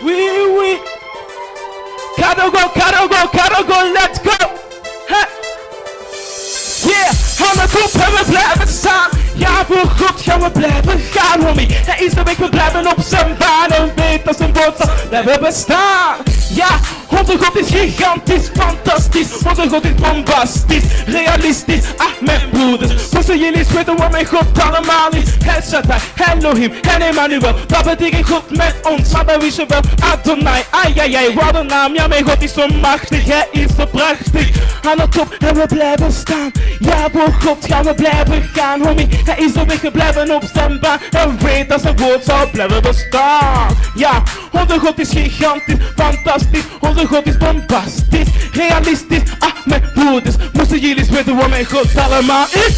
Oui. Gotta go, let's go. Huh. Yeah, gaan we goed en we blijven staan. Ja, voor goed gaan we blijven gaan, homie. Hij is de week, we blijven op zijn baan. En weet dat zijn woord zal blijven bestaan. Ja, onze God is gigantisch, fantastisch. Onze God is bombastisch, realistisch. Ah, mijn broeders, moesten jullie eens weten wat mijn God allemaal is. El Shaddai, Elohim en Emmanuel. Dat betekent God met ons, maar dat wist je wel. Adonai, ai, wat een naam. Ja, mijn God is zo machtig, hij is zo prachtig. Aan de top en we blijven staan. Ja, voor God gaan we blijven gaan, homie. Hij is de weg, we blijven op zijn baan. En weet dat zijn woord zal blijven bestaan. Ja, onze God is gigantisch, fantastisch. Onze God is bombastisch, realistisch. Ah, mijn broeders, moesten jullie eens weten wat mijn God allemaal is.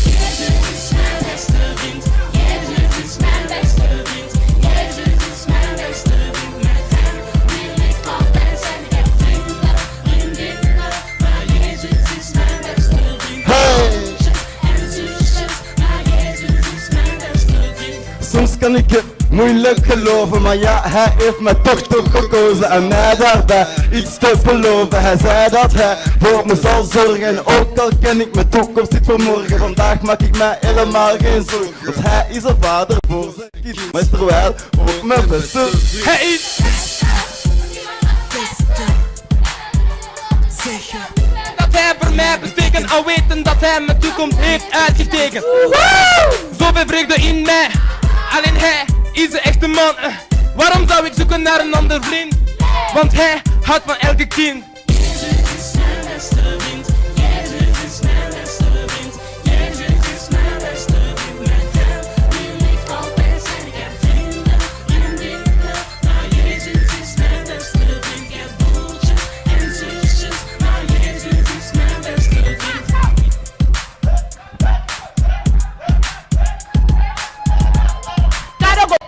Soms kan ik het moeilijk geloven, maar ja, hij heeft mij toch gekozen en mij daarbij iets te beloven. Hij zei dat hij voor me zal zorgen en ook al ken ik mijn toekomst niet voor morgen. Vandaag maak ik mij helemaal geen zorgen, want hij is een vader voor zijn kind, maar is er wel voor mijn beste. Hij is dat hij voor mij betekent, al weten dat hij mijn toekomst heeft uitgetekend. Zoveel vreugde in mij, alleen hij is de echte man. Waarom zou ik zoeken naar een ander vriend? Want hij houdt van elke kind. Jezus is mijn beste vriend. Jezus is mijn beste vriend. Jezus is mijn beste vriend. Met hem wil ik altijd zijn. Ik heb vriendinnen, maar Jezus is mijn beste vriend. Ik heb broertjes en zusjes, maar Jezus is mijn beste vriend.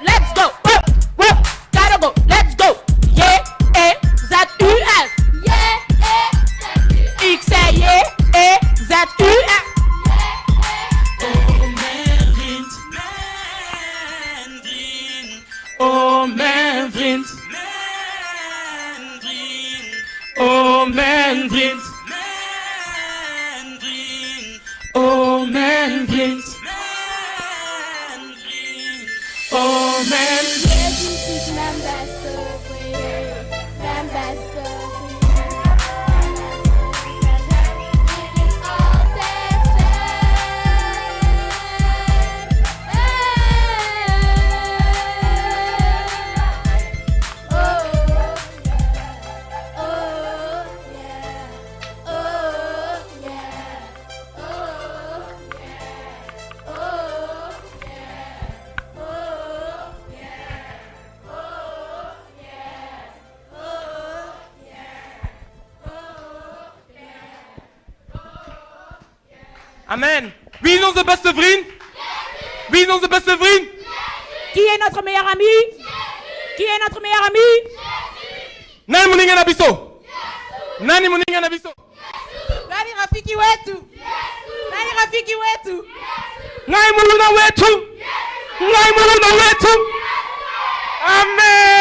Let's go, gotta go, let's go. J-E-Z-U-L. Ik zei J-E-Z-U-L. oh mijn vriend. Oh mijn vriend. Oh mijn vriend. Oh mijn vriend. Jezus is mijn beste vriend, mijn beste vriend. Met hem wil ik altijd zijn. Oh yeah, oh yeah, oh yeah, oh yeah, oh Amen. Wie is onze beste vriend? Wie is onze beste vriend? Qui est notre meilleur ami? Qui est notre meilleur ami? Nani muninga na biso? Nani muninga na biso? Nani rafiki wetu? Nani rafiki wetu? Ngai muluna wetu. Ngai muluna wetu. Amen.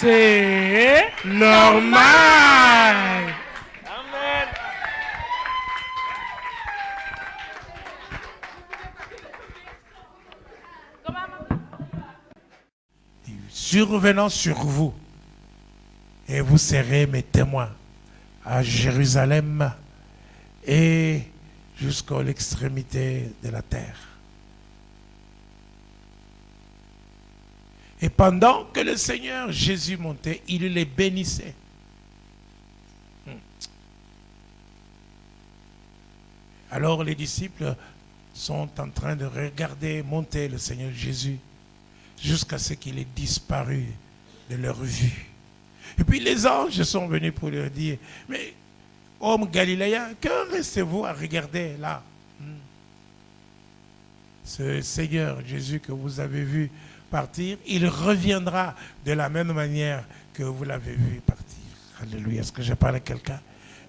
C'est normal. Amen. Survenant sur vous, et vous serez mes témoins à Jérusalem et jusqu'à l'extrémité de la terre. Et pendant que le Seigneur Jésus montait, il les bénissait. Alors les disciples sont en train de regarder monter le Seigneur Jésus jusqu'à ce qu'il ait disparu de leur vue. Et puis les anges sont venus pour leur dire, mais hommes galiléens, que restez-vous à regarder là? Ce Seigneur Jésus que vous avez vu partir, il reviendra de la même manière que vous l'avez vu partir. Alléluia. Est-ce que je parle à quelqu'un?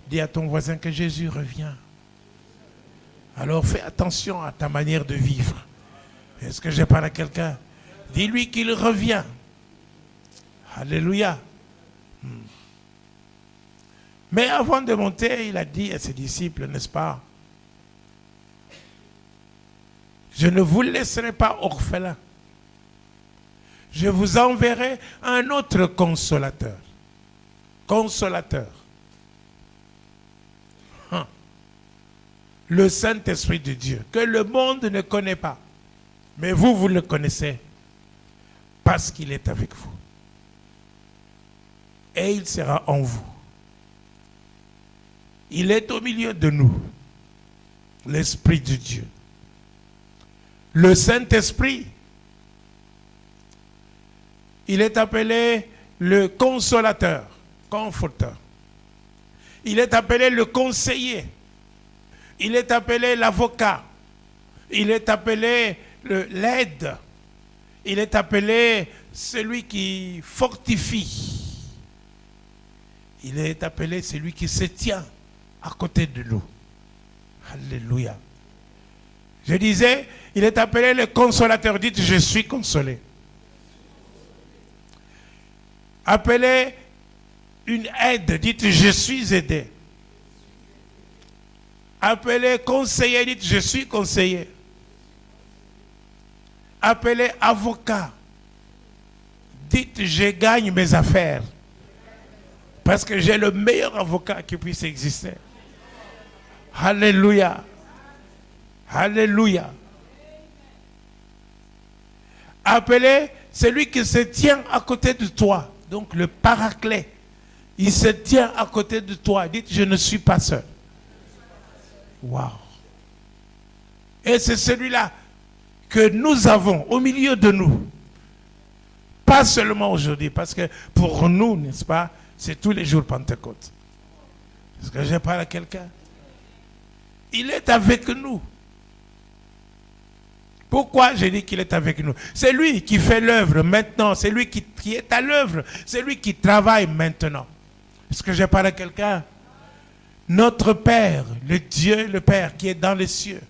Dis à ton voisin que Jésus revient. Alors fais attention à ta manière de vivre. Est-ce que je parle à quelqu'un? Dis-lui qu'il revient. Alléluia. Mais avant de monter, il a dit à ses disciples, n'est-ce pas? Je ne vous laisserai pas orphelins. Je vous enverrai un autre consolateur. Consolateur. Le Saint-Esprit de Dieu, que le monde ne connaît pas. Mais vous, vous le connaissez parce qu'il est avec vous. Et il sera en vous. Il est au milieu de nous, l'Esprit de Dieu. Le Saint-Esprit, il est appelé le consolateur, conforteur. Il est appelé le conseiller. Il est appelé l'avocat. Il est appelé l'aide. Il est appelé celui qui fortifie. Il est appelé celui qui se tient à côté de nous. Alléluia. Je disais, il est appelé le consolateur. Dites, je suis consolé. Appelé une aide. Dites, je suis aidé. Appelé conseiller. Dites, je suis conseiller. Appelé avocat. Dites, je gagne mes affaires. Parce que j'ai le meilleur avocat qui puisse exister. Alléluia. Alléluia. Appelé celui qui se tient à côté de toi. Donc le paraclet. Il se tient à côté de toi. Dites, je ne suis pas seul. Waouh. Et c'est celui-là que nous avons au milieu de nous. Pas seulement aujourd'hui, parce que pour nous, n'est-ce pas, c'est tous les jours Pentecôte. Est-ce que je parle à quelqu'un? Il est avec nous. Pourquoi j'ai dit qu'il est avec nous? C'est lui qui fait l'œuvre maintenant. C'est lui qui est à l'œuvre. C'est lui qui travaille maintenant. Est-ce que je parle à quelqu'un? Notre Père, le Dieu, le Père qui est dans les cieux.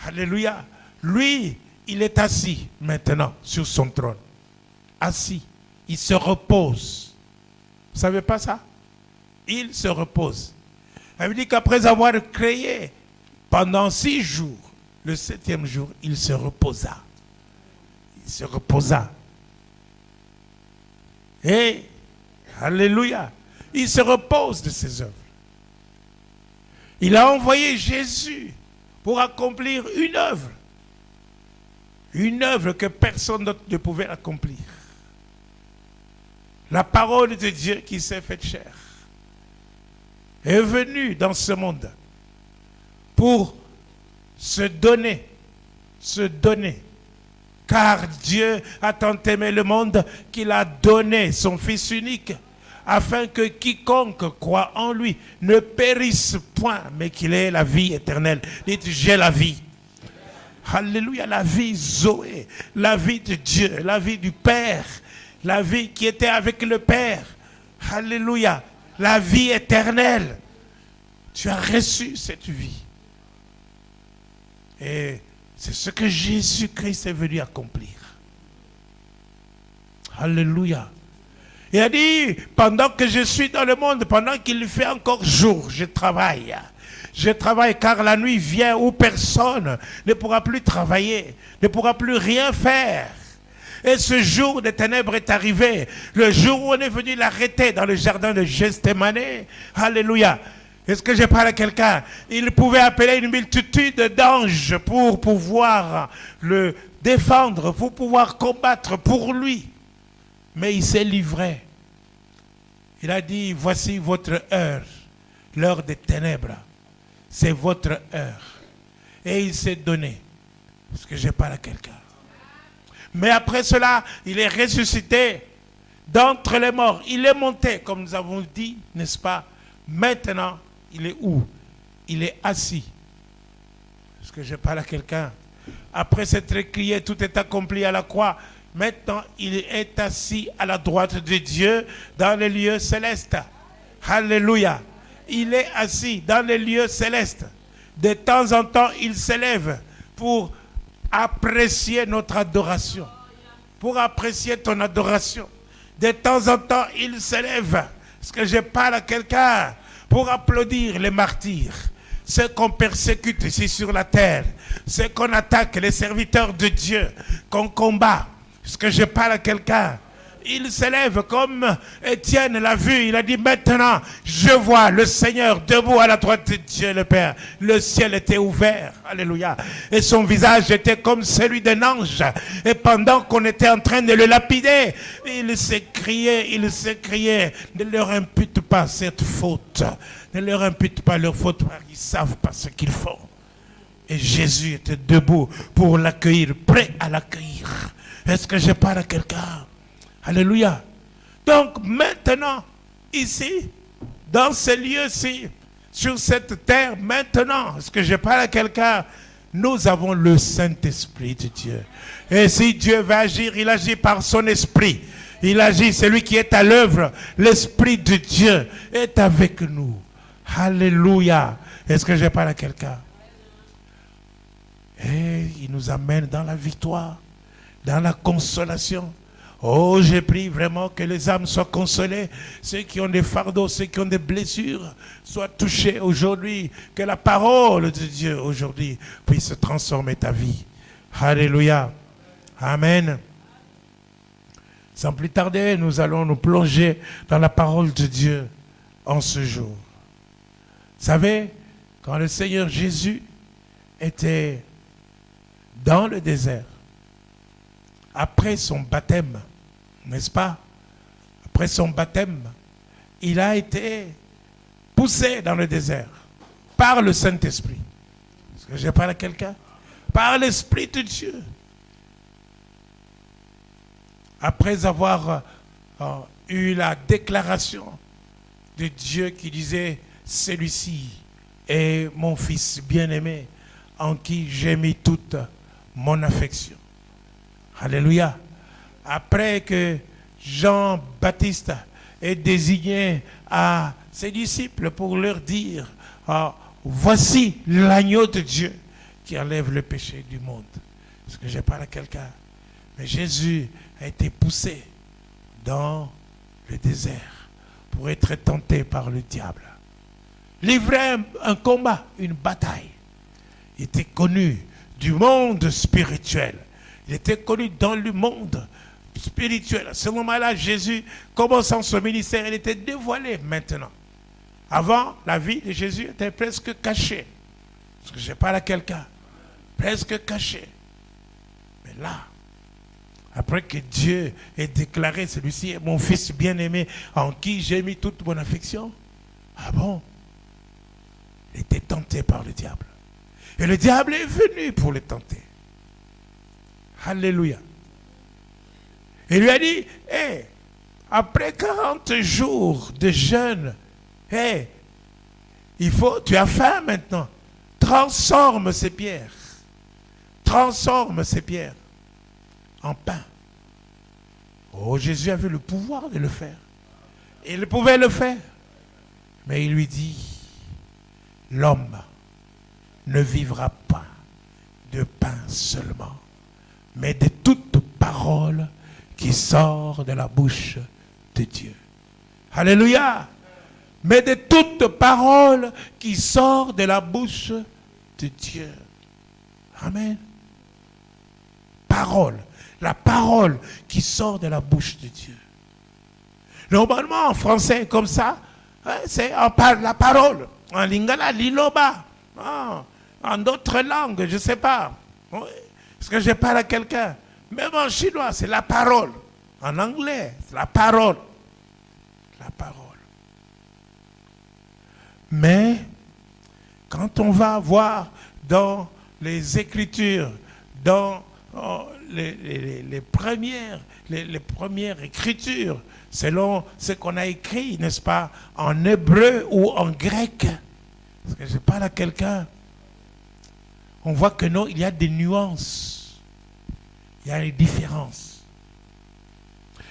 Alléluia. Lui, il est assis maintenant sur son trône. Assis. Il se repose. Vous ne savez pas ça? Il se repose. Ça veut dire qu'après avoir créé pendant 6 jours, le 7e jour, il se reposa. Il se reposa. Et, alléluia, il se repose de ses œuvres. Il a envoyé Jésus pour accomplir une œuvre. Une œuvre que personne d'autre ne pouvait accomplir. La parole de Dieu qui s'est faite chair est venue dans ce monde pour se donner, car Dieu a tant aimé le monde qu'il a donné son Fils unique, afin que quiconque croit en lui ne périsse point, mais qu'il ait la vie éternelle. Dites, j'ai la vie. Alléluia, la vie Zoé, la vie de Dieu, la vie du Père, la vie qui était avec le Père. Alléluia, la vie éternelle. Tu as reçu cette vie. Et c'est ce que Jésus-Christ est venu accomplir. Alléluia. Il a dit, pendant que je suis dans le monde, pendant qu'il fait encore jour, je travaille. Je travaille car la nuit vient où personne ne pourra plus travailler, ne pourra plus rien faire. Et ce jour des ténèbres est arrivé. Le jour où on est venu l'arrêter dans le jardin de Gethsémane. Alléluia. Est-ce que je parle à quelqu'un? Il pouvait appeler une multitude d'anges pour pouvoir le défendre, pour pouvoir combattre pour lui. Mais il s'est livré. Il a dit, voici votre heure, l'heure des ténèbres. C'est votre heure. Et il s'est donné. Est-ce que je parle à quelqu'un? Mais après cela, il est ressuscité d'entre les morts. Il est monté, comme nous avons dit, n'est-ce pas? Maintenant, il est où? Il est assis. Est-ce que je parle à quelqu'un? Après s'être crié, tout est accompli à la croix. Maintenant, il est assis à la droite de Dieu dans les lieux célestes. Alléluia. il est assis dans les lieux célestes. De temps en temps, il s'élève pour apprécier notre adoration. Pour apprécier ton adoration. De temps en temps, il s'élève. Parce que je parle à quelqu'un pour applaudir les martyrs. Ceux qu'on persécute ici sur la terre. Ceux qu'on attaque, les serviteurs de Dieu. Qu'on combat. Parce que je parle à quelqu'un. Il s'élève comme Étienne l'a vu. Il a dit maintenant, je vois le Seigneur debout à la droite de Dieu le Père. Le ciel était ouvert. Alléluia. Et son visage était comme celui d'un ange. Et pendant qu'on était en train de le lapider, il s'écriait, ne leur impute pas cette faute. Ne leur impute pas leur faute, parce qu'ils ne savent pas ce qu'ils font. Et Jésus était debout pour l'accueillir, prêt à l'accueillir. Est-ce que je parle à quelqu'un? Alléluia. Donc maintenant, ici, dans ce lieu-ci, sur cette terre, maintenant, est-ce que je parle à quelqu'un? Nous avons le Saint-Esprit de Dieu. Et si Dieu va agir, il agit par son esprit. Il agit, celui qui est à l'œuvre. L'Esprit de Dieu est avec nous. Alléluia. Est-ce que je parle à quelqu'un? Et il nous amène dans la victoire, dans la consolation. Oh, j'ai prie vraiment que les âmes soient consolées. Ceux qui ont des fardeaux, ceux qui ont des blessures, soient touchés aujourd'hui. Que la parole de Dieu aujourd'hui puisse transformer ta vie. Alléluia. Amen. Sans plus tarder, nous allons nous plonger dans la parole de Dieu en ce jour. Vous savez, quand le Seigneur Jésus était dans le désert, après son baptême, n'est-ce pas? Après son baptême, il a été poussé dans le désert par le Saint-Esprit. Est-ce que je parle à quelqu'un? Par l'Esprit de Dieu. Après avoir eu la déclaration de Dieu qui disait, celui-ci est mon fils bien-aimé, en qui j'ai mis toute mon affection. Alléluia. Après que Jean-Baptiste ait désigné à ses disciples pour leur dire, voici l'agneau de Dieu qui enlève le péché du monde. Est-ce que je parle à quelqu'un? Mais Jésus a été poussé dans le désert pour être tenté par le diable. Livrer un combat, une bataille. Il était connu du monde spirituel. Il était connu dans le monde spirituel. À ce moment-là, Jésus, commençant son ministère, il était dévoilé maintenant. Avant, la vie de Jésus était presque cachée. Parce que je parle à quelqu'un. Presque cachée. Mais là, après que Dieu ait déclaré, celui-ci est mon fils bien-aimé, en qui j'ai mis toute mon affection. Ah bon? Il était tenté par le diable. Et le diable est venu pour le tenter. Alléluia. Il lui a dit, hey, après 40 jours de jeûne, hey, tu as faim maintenant. Transforme ces pierres. Transforme ces pierres en pain. Oh, Jésus avait le pouvoir de le faire. Il pouvait le faire. Mais il lui dit, l'homme ne vivra pas de pain seulement, mais de toute parole qui sort de la bouche de Dieu. Alléluia. Mais de toute parole qui sort de la bouche de Dieu. Amen. Parole. La parole qui sort de la bouche de Dieu. Normalement, en français, comme ça, on parle la parole. En lingala, liloba. En d'autres langues, je ne sais pas. Est-ce que je parle à quelqu'un? Même en chinois, c'est la parole. En anglais, c'est la parole. La parole. Mais, quand on va voir dans les Écritures, dans les premières écritures, selon ce qu'on a écrit, n'est-ce pas, en hébreu ou en grec, parce que je parle à quelqu'un, on voit que non, il y a des nuances, il y a des différences.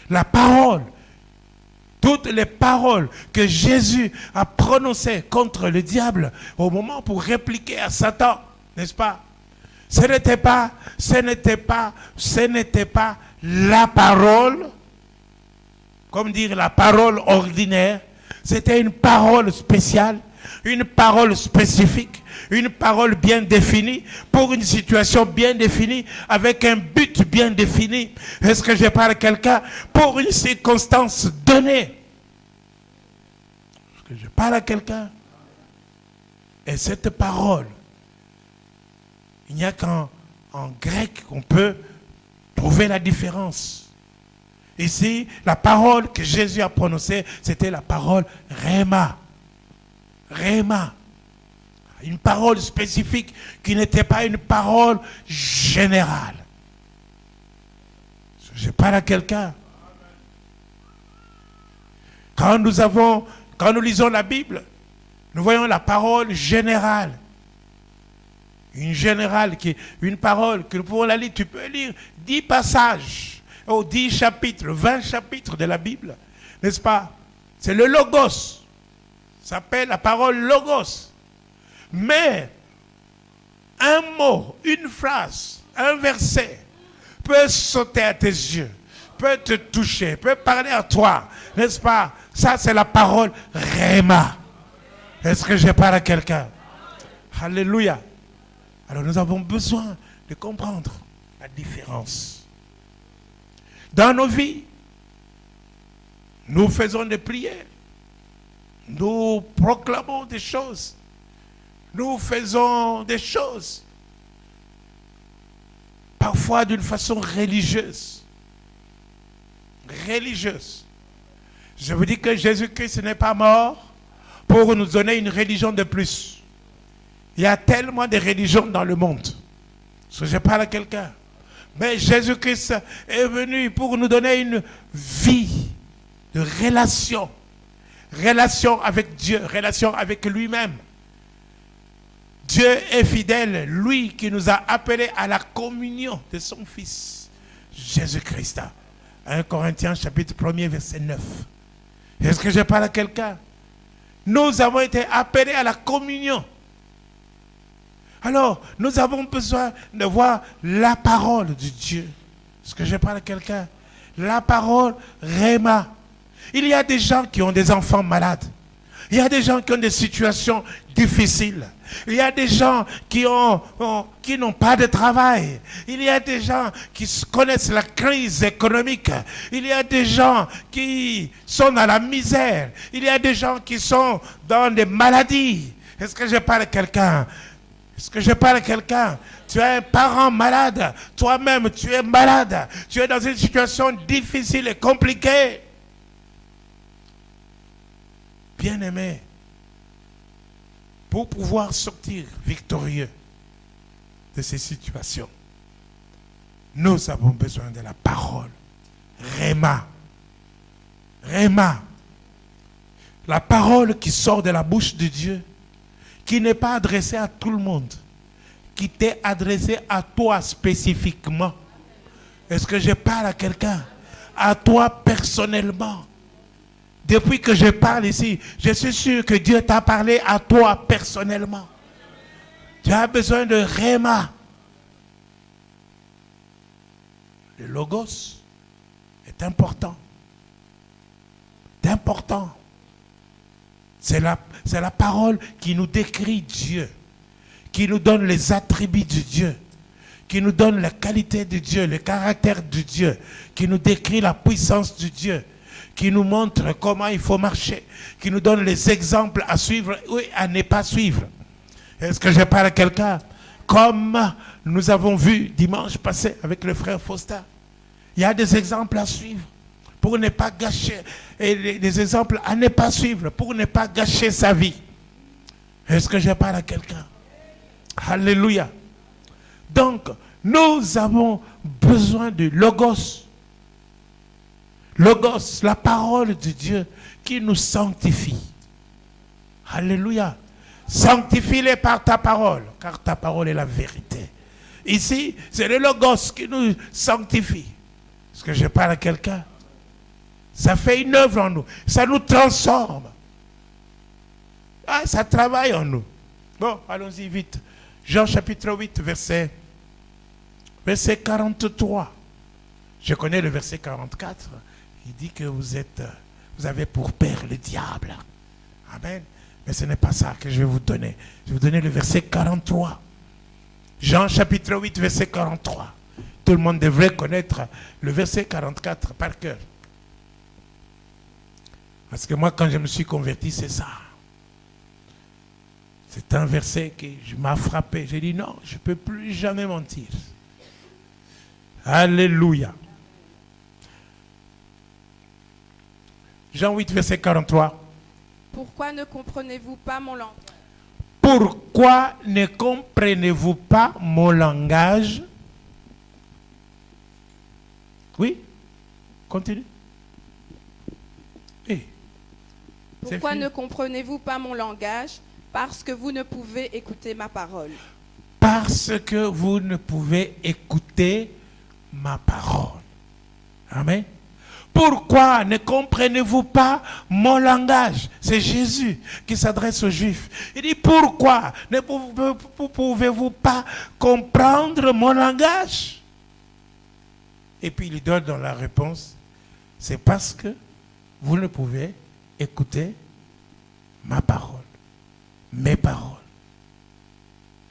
La parole toutes les paroles que Jésus a prononcées contre le diable au moment pour répliquer à Satan, n'est-ce pas? Ce n'était pas la parole, comme dire la parole ordinaire, c'était une parole spéciale, une parole spécifique, une parole bien définie, pour une situation bien définie, avec un but bien défini. Est-ce que je parle à quelqu'un? Pour une circonstance donnée. Est-ce que je parle à quelqu'un? Et cette parole, il n'y a qu'en grec qu'on peut trouver la différence. Ici, la parole que Jésus a prononcée, c'était la parole Réma. Réma. Une parole spécifique qui n'était pas une parole générale. Je parle à quelqu'un. Quand nous lisons la Bible, nous voyons la parole générale. Une parole que nous pouvons la lire. Tu peux lire 10 passages, ou 10 chapitres, 20 chapitres de la Bible. N'est-ce pas? C'est le logos. Ça s'appelle la parole logos. Mais un mot, une phrase, un verset peut sauter à tes yeux, peut te toucher, peut parler à toi. N'est-ce pas? Ça, c'est la parole Réma. Est-ce que je parle à quelqu'un? Alléluia. Alors nous avons besoin de comprendre la différence. Dans nos vies, nous faisons des prières. Nous proclamons des choses. Nous faisons des choses. Parfois d'une façon religieuse. Religieuse. Je vous dis que Jésus-Christ n'est pas mort pour nous donner une religion de plus. Il y a tellement de religions dans le monde. Je parle à quelqu'un. Mais Jésus-Christ est venu pour nous donner une vie de relation. Relation avec Dieu, relation avec lui-même. Dieu est fidèle, lui qui nous a appelés à la communion de son Fils, Jésus-Christ. 1 Corinthiens chapitre 1er verset 9. Est-ce que je parle à quelqu'un? Nous avons été appelés à la communion. Alors, nous avons besoin de voir la parole de Dieu. Est-ce que je parle à quelqu'un? La parole Réma. Il y a des gens qui ont des enfants malades. Il y a des gens qui ont des situations difficiles. Il y a des gens qui n'ont pas de travail. Il y a des gens qui connaissent la crise économique. Il y a des gens qui sont dans la misère. Il y a des gens qui sont dans des maladies. Est-ce que je parle à quelqu'un? Est-ce que je parle à quelqu'un? Tu as un parent malade. Toi-même, tu es malade. Tu es dans une situation difficile et compliquée. Bien-aimé, pour pouvoir sortir victorieux de ces situations, nous avons besoin de la parole. Réma. Réma. La parole qui sort de la bouche de Dieu, qui n'est pas adressée à tout le monde, qui t'est adressée à toi spécifiquement. Est-ce que je parle à quelqu'un? À toi personnellement. Depuis que je parle ici, je suis sûr que Dieu t'a parlé à toi personnellement. Tu as besoin de Réma. Le logos est important. C'est important. C'est la parole qui nous décrit Dieu, qui nous donne les attributs de Dieu, qui nous donne la qualité de Dieu, le caractère de Dieu, qui nous décrit la puissance de Dieu, qui nous montre comment il faut marcher, qui nous donne les exemples à suivre ou à ne pas suivre. Est-ce que je parle à quelqu'un? Comme nous avons vu dimanche passé avec le frère Fausta, il y a des exemples à suivre pour ne pas gâcher, et des exemples à ne pas suivre pour ne pas gâcher sa vie. Est-ce que je parle à quelqu'un? Alléluia. Donc, nous avons besoin de Logos. Logos, la parole de Dieu qui nous sanctifie. Alléluia. Sanctifie-les par ta parole, car ta parole est la vérité. Ici, c'est le Logos qui nous sanctifie. Est-ce que je parle à quelqu'un? Ça fait une œuvre en nous. Ça nous transforme. Ah, ça travaille en nous. Bon, allons-y vite. Jean chapitre 8, verset 43. Je connais le verset 44. Il dit que vous avez pour père le diable. Amen. Mais ce n'est pas ça que je vais vous donner. Je vais vous donner le verset 43. Jean chapitre 8, verset 43. Tout le monde devrait connaître le verset 44 par cœur. Parce que moi, quand je me suis converti, c'est ça. C'est un verset qui m'a frappé. J'ai dit non, je ne peux plus jamais mentir. Alléluia. Jean 8, verset 43. Pourquoi ne comprenez-vous pas mon langage? Pourquoi ne comprenez-vous pas mon langage? Oui, continue. Eh, Pourquoi ne comprenez-vous pas mon langage? Parce que vous ne pouvez écouter ma parole. Parce que vous ne pouvez écouter ma parole. Amen. Pourquoi ne comprenez-vous pas mon langage? C'est Jésus qui s'adresse aux Juifs. Il dit, pourquoi ne pouvez-vous pas comprendre mon langage? Et puis il donne dans la réponse, c'est parce que vous ne pouvez écouter ma parole, mes paroles.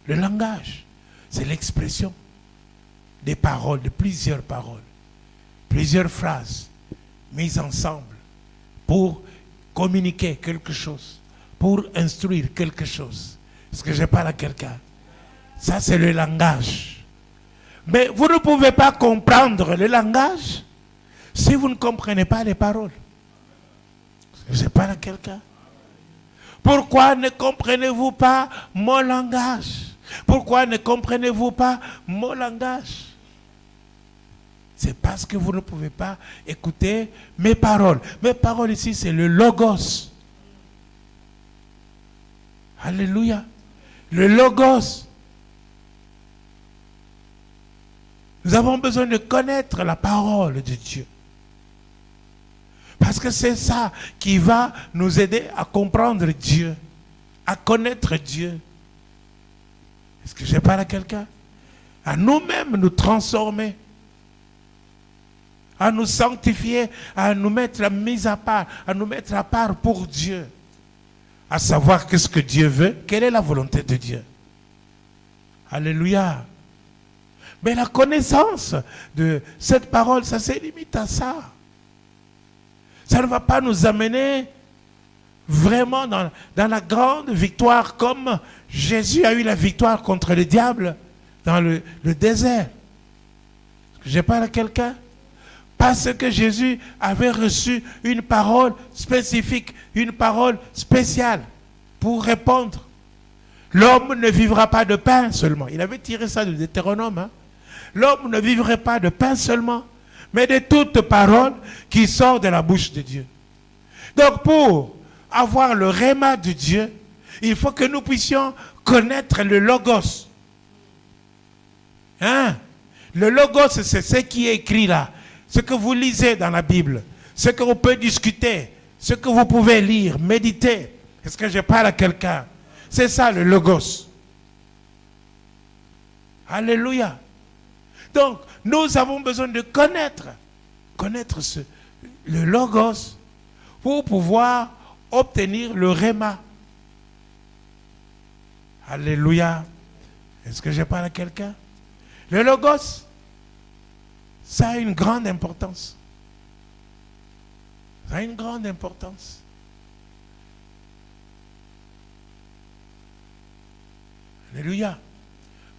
Le langage, c'est l'expression des paroles, de plusieurs paroles, plusieurs phrases mises ensemble pour communiquer quelque chose, pour instruire quelque chose. Est-ce que je parle à quelqu'un? Ça, c'est le langage. Mais vous ne pouvez pas comprendre le langage si vous ne comprenez pas les paroles. Est-ce que je parle à quelqu'un? Pourquoi ne comprenez-vous pas mon langage? Pourquoi ne comprenez-vous pas mon langage? C'est parce que vous ne pouvez pas écouter mes paroles. Mes paroles ici, c'est le logos. Alléluia. Le logos. Nous avons besoin de connaître la parole de Dieu. Parce que c'est ça qui va nous aider à comprendre Dieu, à connaître Dieu. Est-ce que je parle à quelqu'un? À nous-mêmes nous transformer, à nous sanctifier, à nous mettre à mise à part, à nous mettre à part pour Dieu, à savoir qu'est-ce que Dieu veut, quelle est la volonté de Dieu. Alléluia. Mais la connaissance de cette parole, ça se limite à ça. Ça ne va pas nous amener vraiment dans la grande victoire comme Jésus a eu la victoire contre le diable dans le désert. Est-ce que je parle à quelqu'un? Parce que Jésus avait reçu une parole spécifique, une parole spéciale pour répondre. L'homme ne vivra pas de pain seulement. Il avait tiré ça de Deutéronome. Hein? L'homme ne vivrait pas de pain seulement, mais de toute parole qui sort de la bouche de Dieu. Donc pour avoir le réma de Dieu, il faut que nous puissions connaître le logos. Hein? Le logos, c'est ce qui est écrit là. Ce que vous lisez dans la Bible. Ce que vous pouvez discuter. Ce que vous pouvez lire, méditer. Est-ce que je parle à quelqu'un? C'est ça le logos. Alléluia. Donc, nous avons besoin de connaître le logos pour pouvoir obtenir le réma. Alléluia. Est-ce que je parle à quelqu'un? Le logos, ça a une grande importance. Ça a une grande importance. Alléluia.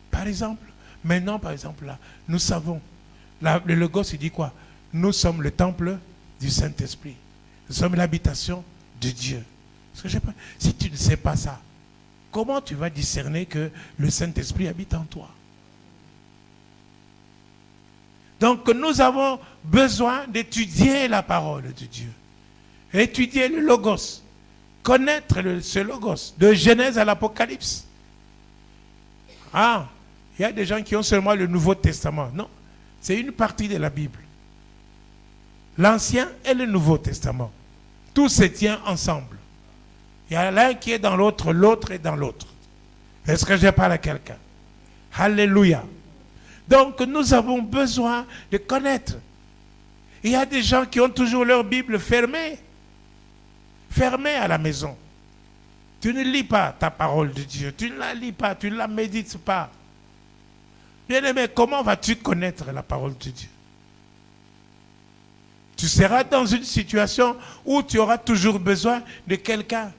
Par exemple, maintenant, là, nous savons, le logos, il dit quoi? Nous sommes le temple du Saint-Esprit. Nous sommes l'habitation de Dieu. Si tu ne sais pas ça, comment tu vas discerner que le Saint-Esprit habite en toi? Donc nous avons besoin d'étudier la parole de Dieu. Étudier le logos. Connaître ce logos. De Genèse à l'Apocalypse. Ah, il y a des gens qui ont seulement le Nouveau Testament. Non, c'est une partie de la Bible. l'Ancien et le Nouveau Testament. Tout se tient ensemble. Il y a l'un qui est dans l'autre, l'autre est dans l'autre. Est-ce que je parle à quelqu'un? Alléluia. Donc nous avons besoin de connaître. Il y a des gens qui ont toujours leur Bible fermée. Fermée à la maison. Tu ne lis pas ta parole de Dieu. Tu ne la lis pas, tu ne la médites pas. Bien-aimé, comment vas-tu connaître la parole de Dieu? Tu seras dans une situation où tu auras toujours besoin de quelqu'un.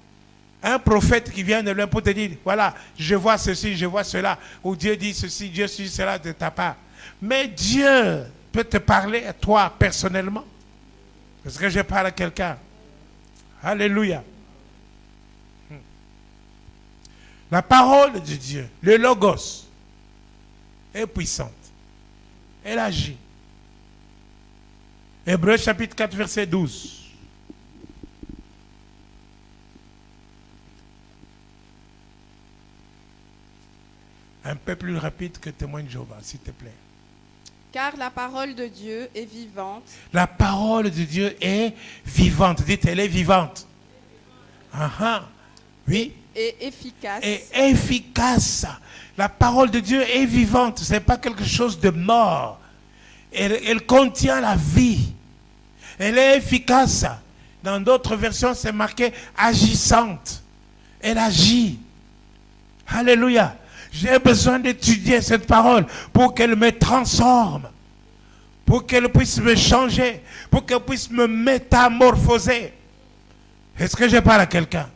Un prophète qui vient de loin pour te dire, voilà, je vois ceci, je vois cela. Ou Dieu dit ceci, Dieu dit cela de ta part. Mais Dieu peut te parler à toi personnellement. Est-ce que je parle à quelqu'un? Alléluia. La parole de Dieu, le logos, est puissante. Elle agit. Hébreux chapitre 4, verset 12. Un peu plus rapide que témoin de Jéhovah, s'il te plaît. Car la parole de Dieu est vivante. La parole de Dieu est vivante. Dites, elle est vivante. Oui. Et efficace. Et efficace. La parole de Dieu est vivante. Ce n'est pas quelque chose de mort. Elle contient la vie. Elle est efficace. Dans d'autres versions, c'est marqué agissante. Elle agit. Alléluia. J'ai besoin d'étudier cette parole pour qu'elle me transforme, pour qu'elle puisse me changer, pour qu'elle puisse me métamorphoser. Est-ce que je parle à quelqu'un?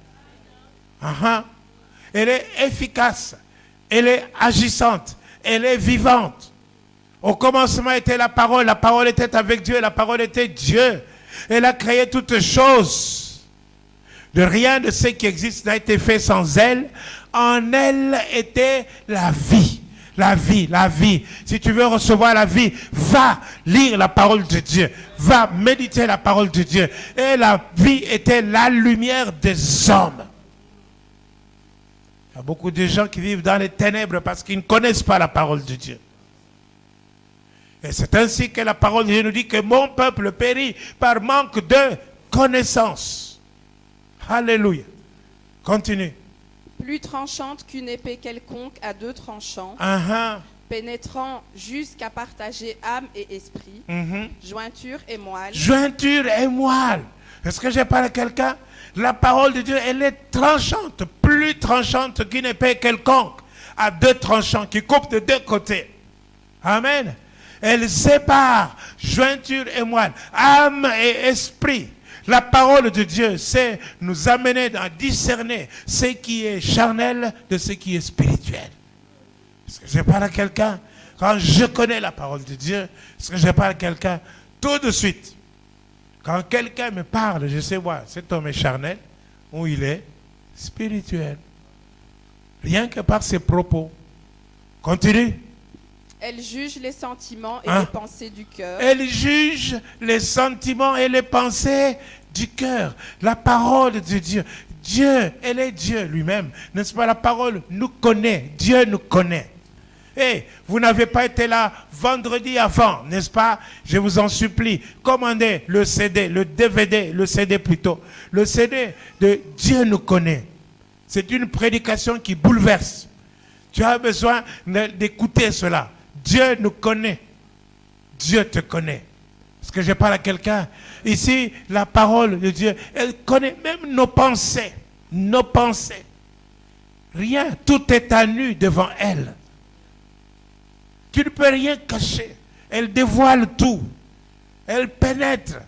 Elle est efficace, elle est agissante, elle est vivante. Au commencement était la parole était avec Dieu, la parole était Dieu. Elle a créé toutes choses. De rien de ce qui existe n'a été fait sans elle. En elle était la vie. La vie, la vie. Si tu veux recevoir la vie, va lire la parole de Dieu. Va méditer la parole de Dieu. Et la vie était la lumière des hommes. Il y a beaucoup de gens qui vivent dans les ténèbres parce qu'ils ne connaissent pas la parole de Dieu. Et c'est ainsi que la parole de Dieu nous dit que mon peuple périt par manque de connaissance. Alléluia. Continue. Plus tranchante qu'une épée quelconque à deux tranchants, pénétrant jusqu'à partager âme et esprit, jointure et moelle. Jointure et moelle. Est-ce que je parle à quelqu'un? La parole de Dieu, elle est tranchante, plus tranchante qu'une épée quelconque, à deux tranchants qui coupent de deux côtés. Amen. Elle sépare jointure et moelle, âme et esprit. La parole de Dieu, c'est nous amener à discerner ce qui est charnel de ce qui est spirituel. Est-ce que je parle à quelqu'un? Quand je connais la parole de Dieu, est-ce que je parle à quelqu'un? Tout de suite. Quand quelqu'un me parle, je sais voir, cet homme est charnel ou il est spirituel. Rien que par ses propos. Continue. Elle juge les sentiments et les pensées du cœur. Elle juge les sentiments et les pensées du cœur. La parole de Dieu. Dieu, elle est Dieu lui-même. N'est-ce pas? La parole nous connaît. Dieu nous connaît. Et vous n'avez pas été là vendredi avant, n'est-ce pas? Je vous en supplie. Commandez le CD, le DVD, le CD plutôt. Le CD de Dieu nous connaît. C'est une prédication qui bouleverse. Tu as besoin d'écouter cela. Dieu nous connaît. Dieu te connaît. Est-ce que je parle à quelqu'un? Ici, la parole de Dieu, elle connaît même nos pensées. Nos pensées. Rien, tout est à nu devant elle. Tu ne peux rien cacher. Elle dévoile tout. Elle pénètre.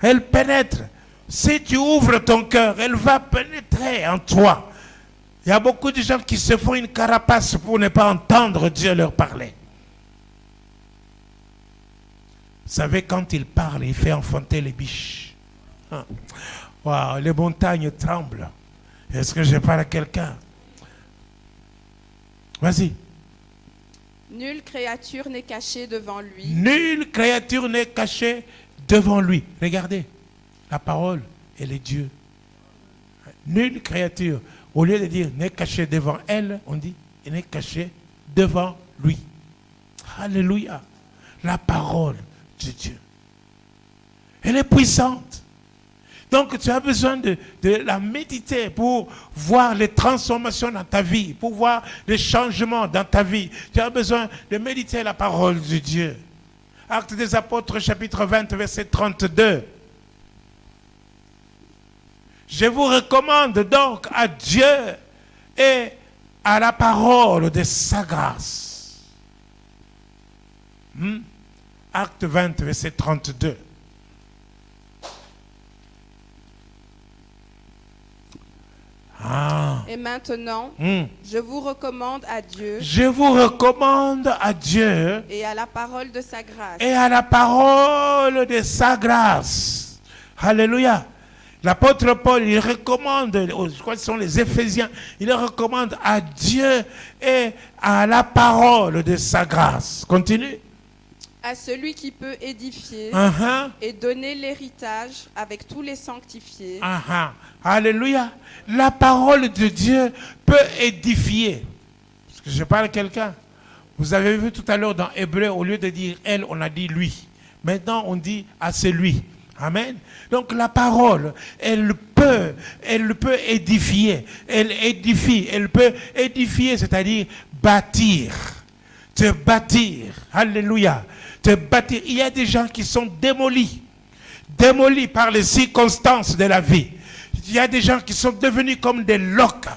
Elle pénètre. Si tu ouvres ton cœur, elle va pénétrer en toi. Il y a beaucoup de gens qui se font une carapace pour ne pas entendre Dieu leur parler. Vous savez, quand il parle, il fait enfanter les biches. Wow, les montagnes tremblent. Est-ce que je parle à quelqu'un? Vas-y. Nulle créature n'est cachée devant lui. Nulle créature n'est cachée devant lui. Regardez, la parole, elle est Dieu. Nulle créature, au lieu de dire n'est cachée devant elle, on dit elle n'est cachée devant lui. Alléluia. La parole de Dieu. Elle est puissante. Donc tu as besoin de la méditer pour voir les transformations dans ta vie, pour voir les changements dans ta vie. Tu as besoin de méditer la parole de Dieu. Actes des Apôtres, chapitre 20, verset 32. Je vous recommande donc à Dieu et à la parole de sa grâce. Acte 20, verset 32. Et maintenant, je vous recommande à Dieu. Je vous recommande à Dieu. Et à la parole de sa grâce. Et à la parole de sa grâce. Alléluia. L'apôtre Paul, il recommande, je crois que ce sont les Éphésiens, il recommande à Dieu et à la parole de sa grâce. Continue. À celui qui peut édifier et donner l'héritage avec tous les sanctifiés. Alléluia. La parole de Dieu peut édifier. Parce que je parle à quelqu'un. Vous avez vu tout à l'heure dans Hébreu, au lieu de dire elle, on a dit lui. Maintenant, on dit à celui. Amen. Donc la parole, elle peut édifier. Elle édifie. Elle peut édifier, c'est-à-dire bâtir. Te bâtir. Alléluia. Te bâtir. Il y a des gens qui sont démolis par les circonstances de la vie. Il y a des gens qui sont devenus comme des loques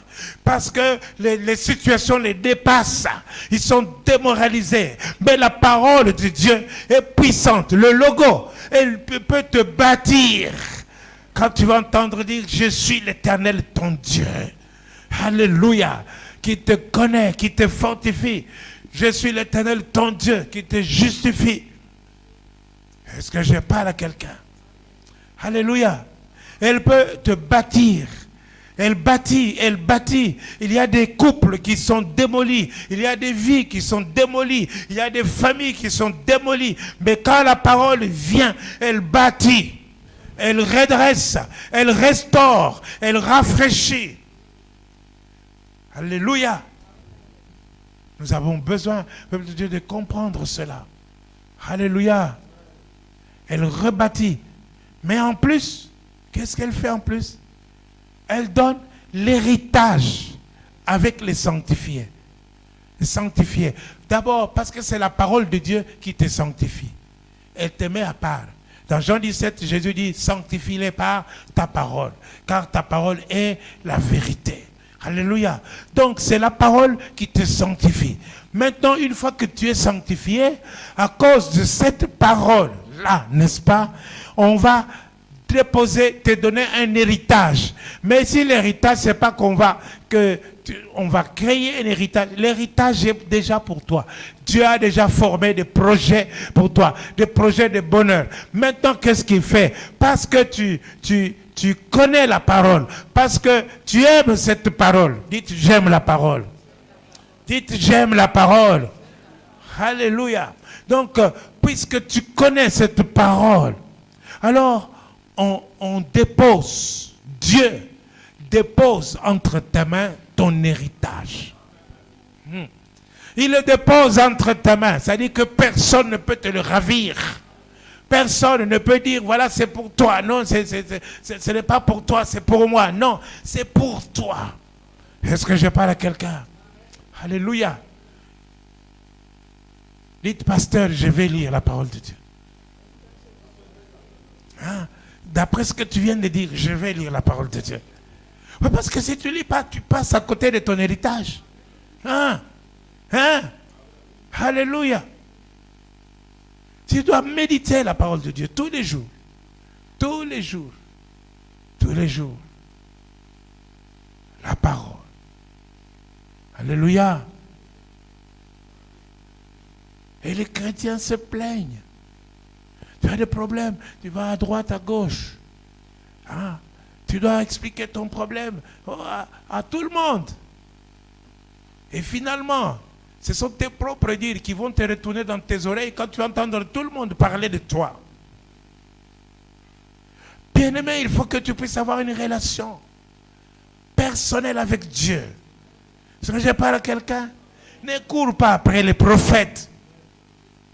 parce que les situations les dépassent. Ils sont démoralisés. Mais la parole de Dieu est puissante. Le logo, elle peut te bâtir. Quand tu vas entendre dire « Je suis l'Éternel ton Dieu ». Alléluia. Qui te connaît, qui te fortifie. Je suis l'Éternel ton Dieu qui te justifie. Est-ce que je parle à quelqu'un? Alléluia. Elle peut te bâtir. Elle bâtit. Il y a des couples qui sont démolis. Il y a des vies qui sont démolies. Il y a des familles qui sont démolies. Mais quand la parole vient, elle bâtit. Elle redresse. Elle restaure. Elle rafraîchit. Alléluia. Nous avons besoin, peuple de Dieu, de comprendre cela. Alléluia. Elle rebâtit. Mais en plus, qu'est-ce qu'elle fait en plus? Elle donne l'héritage avec les sanctifiés. Les sanctifiés. D'abord, parce que c'est la parole de Dieu qui te sanctifie. Elle te met à part. Dans Jean 17, Jésus dit, sanctifie-les par ta parole. Car ta parole est la vérité. Alléluia. Donc, c'est la parole qui te sanctifie. Maintenant, une fois que tu es sanctifié, à cause de cette parole-là, n'est-ce pas, on va déposer, te donner un héritage. Mais si l'héritage, c'est pas qu'on va, on va créer un héritage. L'héritage est déjà pour toi. Dieu a déjà formé des projets pour toi, des projets de bonheur. Maintenant, qu'est-ce qu'il fait? Parce que tu connais la parole, parce que tu aimes cette parole. Dites, j'aime la parole. Dites, j'aime la parole. Alléluia. Donc, puisque tu connais cette parole, alors on dépose, Dieu dépose entre tes mains ton héritage. Il le dépose entre tes mains, c'est-à-dire que personne ne peut te le ravir. Personne ne peut dire, voilà, c'est pour toi. Non, ce n'est pas pour toi, c'est pour moi. Non, c'est pour toi. Est-ce que je parle à quelqu'un? Alléluia. Dites, pasteur, je vais lire la parole de Dieu. Hein? D'après ce que tu viens de dire, je vais lire la parole de Dieu. Oui, parce que si tu ne lis pas, tu passes à côté de ton héritage. Hein? Hein? Alléluia. Tu dois méditer la parole de Dieu tous les jours. Tous les jours. Tous les jours. La parole. Alléluia. Et les chrétiens se plaignent. Tu as des problèmes, tu vas à droite, à gauche. Hein? Tu dois expliquer ton problème à tout le monde. Et finalement, ce sont tes propres dires qui vont te retourner dans tes oreilles quand tu vas entendre tout le monde parler de toi. Bien-aimé, il faut que tu puisses avoir une relation personnelle avec Dieu. Est-ce que je parle à quelqu'un? Ne cours pas après les prophètes.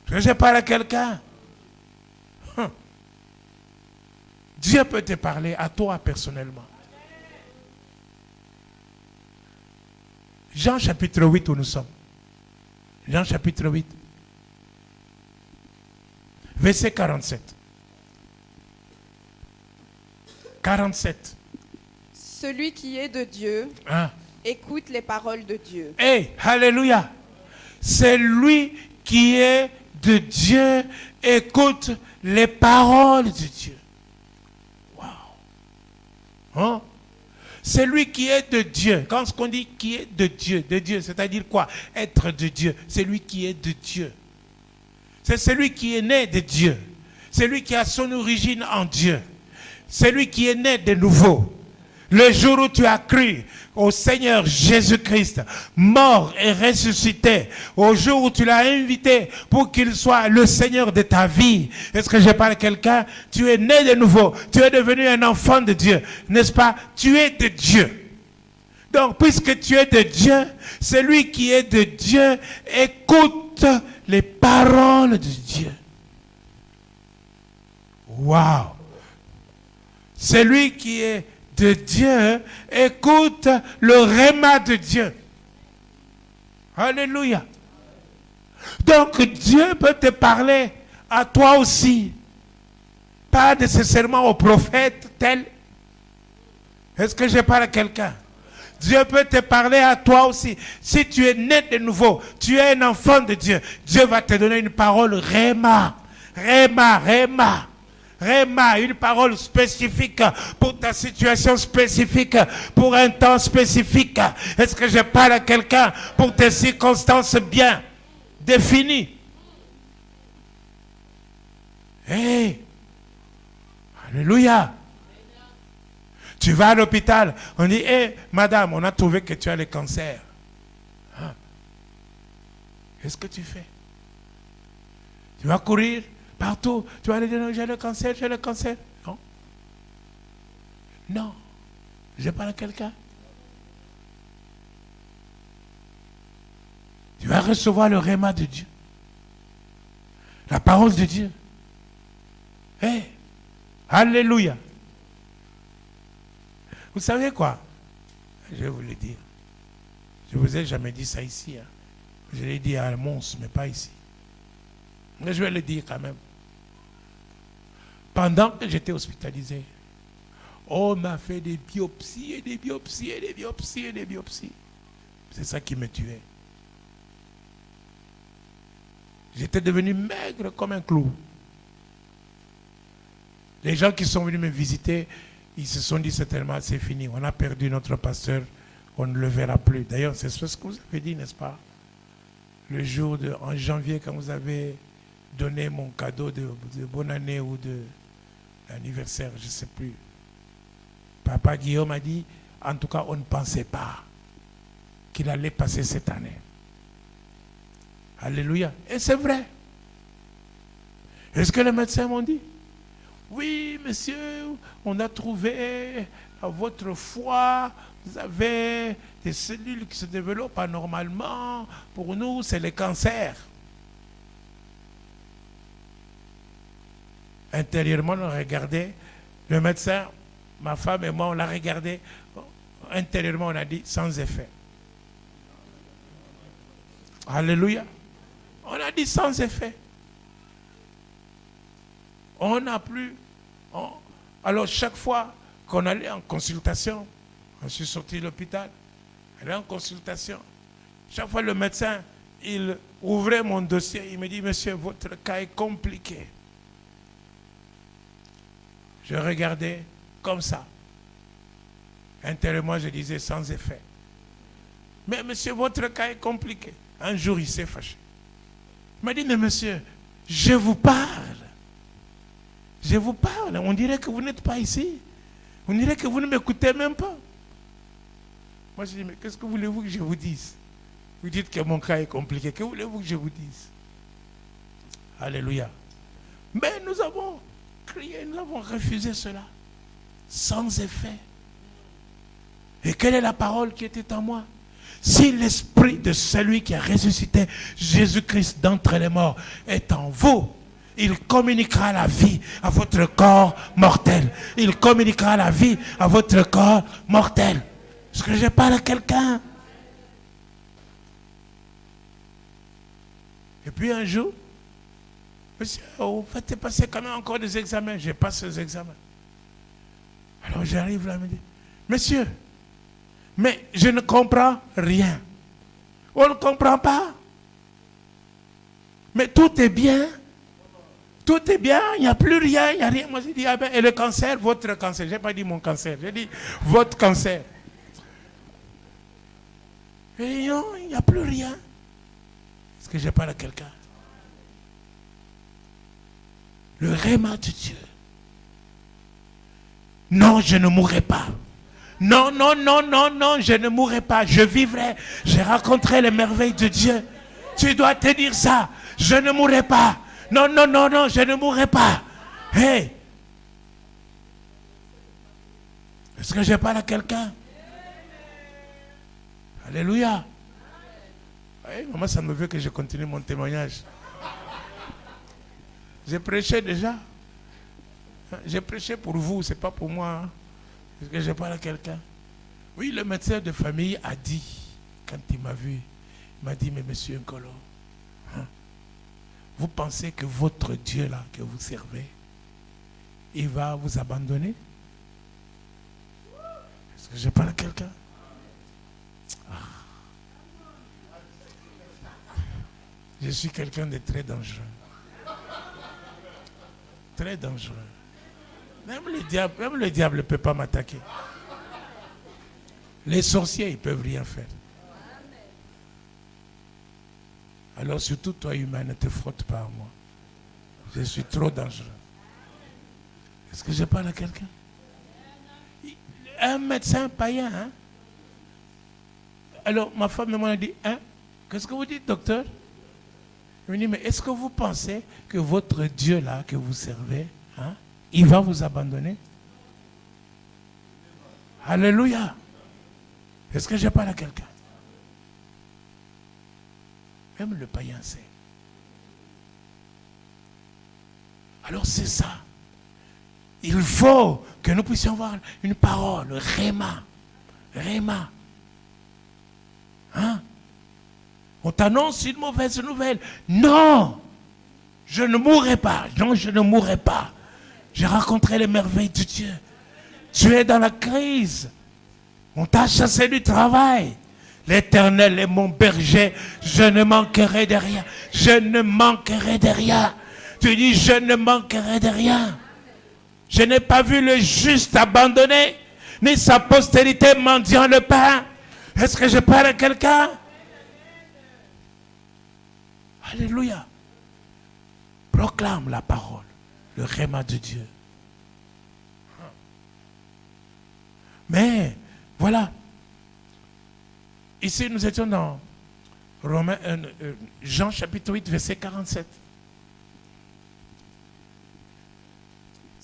Est-ce que je parle à quelqu'un? Dieu peut te parler à toi personnellement. Jean chapitre 8 où nous sommes. Jean chapitre 8. Verset 47. 47. Celui qui est de Dieu écoute les paroles de Dieu. Hey, alléluia. Celui qui est de Dieu écoute les paroles de Dieu. Wow. Hein? Celui qui est de Dieu. Quand on dit qui est de Dieu, c'est-à-dire quoi? Être de Dieu. Celui qui est de Dieu. C'est celui qui est né de Dieu. Celui qui a son origine en Dieu. Celui qui est né de nouveau. Le jour où tu as cru au Seigneur Jésus-Christ, mort et ressuscité, au jour où tu l'as invité pour qu'il soit le Seigneur de ta vie, est-ce que je parle à quelqu'un? Tu es né de nouveau, tu es devenu un enfant de Dieu, n'est-ce pas? Tu es de Dieu. Donc, puisque tu es de Dieu, celui qui est de Dieu écoute les paroles de Dieu. Waouh! Celui qui est de Dieu écoute le réma de Dieu. Alléluia. Donc Dieu peut te parler à toi aussi. Pas nécessairement au prophète tel. Est-ce que je parle à quelqu'un? Dieu peut te parler à toi aussi. Si tu es né de nouveau, tu es un enfant de Dieu, Dieu va te donner une parole réma. Réma, réma. Réma, une parole spécifique pour ta situation spécifique, pour un temps spécifique. Est-ce que je parle à quelqu'un pour tes circonstances bien définies? Hey! Alléluia! Tu vas à l'hôpital, on dit, hey, madame, on a trouvé que tu as le cancer. Hein? Qu'est-ce que tu fais? Tu vas courir partout, tu vas aller dire, j'ai le cancer, j'ai le cancer. Non. Non. Je parle à quelqu'un. Tu vas recevoir le réma de Dieu. La parole de Dieu. Hey. Alléluia. Vous savez quoi? Je vais vous le dire. Je ne vous ai jamais dit ça ici. Hein. Je l'ai dit à Mons, mais pas ici. Mais je vais le dire quand même. Pendant que j'étais hospitalisé, on m'a fait des biopsies et des biopsies et des biopsies et des biopsies. C'est ça qui me tuait. J'étais devenu maigre comme un clou. Les gens qui sont venus me visiter, ils se sont dit certainement c'est fini. On a perdu notre pasteur, on ne le verra plus. D'ailleurs, c'est ce que vous avez dit, n'est-ce pas? Le jour en janvier, quand vous avez donné mon cadeau de bonne année ou d'anniversaire, je ne sais plus. Papa Guillaume a dit, en tout cas, on ne pensait pas qu'il allait passer cette année. Alléluia. Et c'est vrai. Est-ce que les médecins m'ont dit? Oui, monsieur, on a trouvé à votre foie, vous avez des cellules qui se développent anormalement. Pour nous, c'est le cancer. Intérieurement, on regardait. Le médecin, ma femme et moi, on l'a regardé. Intérieurement, on a dit sans effet. Alléluia. On a dit sans effet. On n'a plus... Alors, chaque fois qu'on allait en consultation, je suis sorti de l'hôpital, allait en consultation. Chaque fois, le médecin, il ouvrait mon dossier, il me dit, monsieur, votre cas est compliqué. Je regardais comme ça. Intérieurement, je disais sans effet. Mais monsieur, votre cas est compliqué. Un jour, il s'est fâché. Il m'a dit, mais monsieur, je vous parle. Je vous parle. On dirait que vous n'êtes pas ici. On dirait que vous ne m'écoutez même pas. Moi, je dis, mais qu'est-ce que voulez-vous que je vous dise? Vous dites que mon cas est compliqué. Que voulez-vous que je vous dise? Alléluia. Mais nous avons crié, nous avons refusé cela. Sans effet. Et quelle est la parole qui était en moi? Si l'esprit de celui qui a ressuscité Jésus-Christ d'entre les morts est en vous, il communiquera la vie à votre corps mortel. Il communiquera la vie à votre corps mortel. Est-ce que je parle à quelqu'un? Et puis un jour, monsieur, vous faites passer quand même encore des examens. Je passe ces examens. Alors j'arrive là, il me dit, monsieur, mais je ne comprends rien. On ne comprend pas. Mais tout est bien. Tout est bien, il n'y a plus rien, il n'y a rien. Moi, j'ai dit, ah ben, et le cancer, votre cancer. Je n'ai pas dit mon cancer, j'ai dit votre cancer. Et non, il n'y a plus rien. Est-ce que je parle à quelqu'un? Le réma de Dieu. Non, je ne mourrai pas. Non, non, non, non, non, je ne mourrai pas. Je vivrai. Je raconterai les merveilles de Dieu. Tu dois te dire ça. Je ne mourrai pas. Non, non, non, non, je ne mourrai pas. Hey! Est-ce que je parle à quelqu'un? Alléluia. Oui, maman, ça me veut que je continue mon témoignage. J'ai prêché déjà. J'ai prêché pour vous, c'est pas pour moi. Est-ce que je parle à quelqu'un? Oui, le médecin de famille a dit, quand il m'a vu, il m'a dit, mais monsieur Nkolo, vous pensez que votre Dieu là que vous servez, il va vous abandonner? Est-ce que je parle à quelqu'un? Je suis quelqu'un de très dangereux. Très dangereux. Même le diable ne peut pas m'attaquer. Les sorciers, ils ne peuvent rien faire. Alors surtout toi, humain, ne te frotte pas à moi. Je suis trop dangereux. Est-ce que je parle à quelqu'un? Un médecin païen, hein? Alors ma femme m'a dit, hein? Qu'est-ce que vous dites, docteur? Je me dis, mais est-ce que vous pensez que votre Dieu là que vous servez, hein, il va vous abandonner? Alléluia. Est-ce que je parle à quelqu'un? Même le païen sait. Alors c'est ça. Il faut que nous puissions avoir une parole, réma. Réma. Hein? On t'annonce une mauvaise nouvelle. Non, je ne mourrai pas. Non, je ne mourrai pas. Je raconterai les merveilles de Dieu. Tu es dans la crise. On t'a chassé du travail. L'Éternel est mon berger. Je ne manquerai de rien. Je ne manquerai de rien. Tu dis, je ne manquerai de rien. Je n'ai pas vu le juste abandonné, ni sa postérité mendiant le pain. Est-ce que je parle à quelqu'un? Alléluia. Proclame la parole, le réma de Dieu. Mais, voilà. Ici, nous étions dans Jean chapitre 8, verset 47.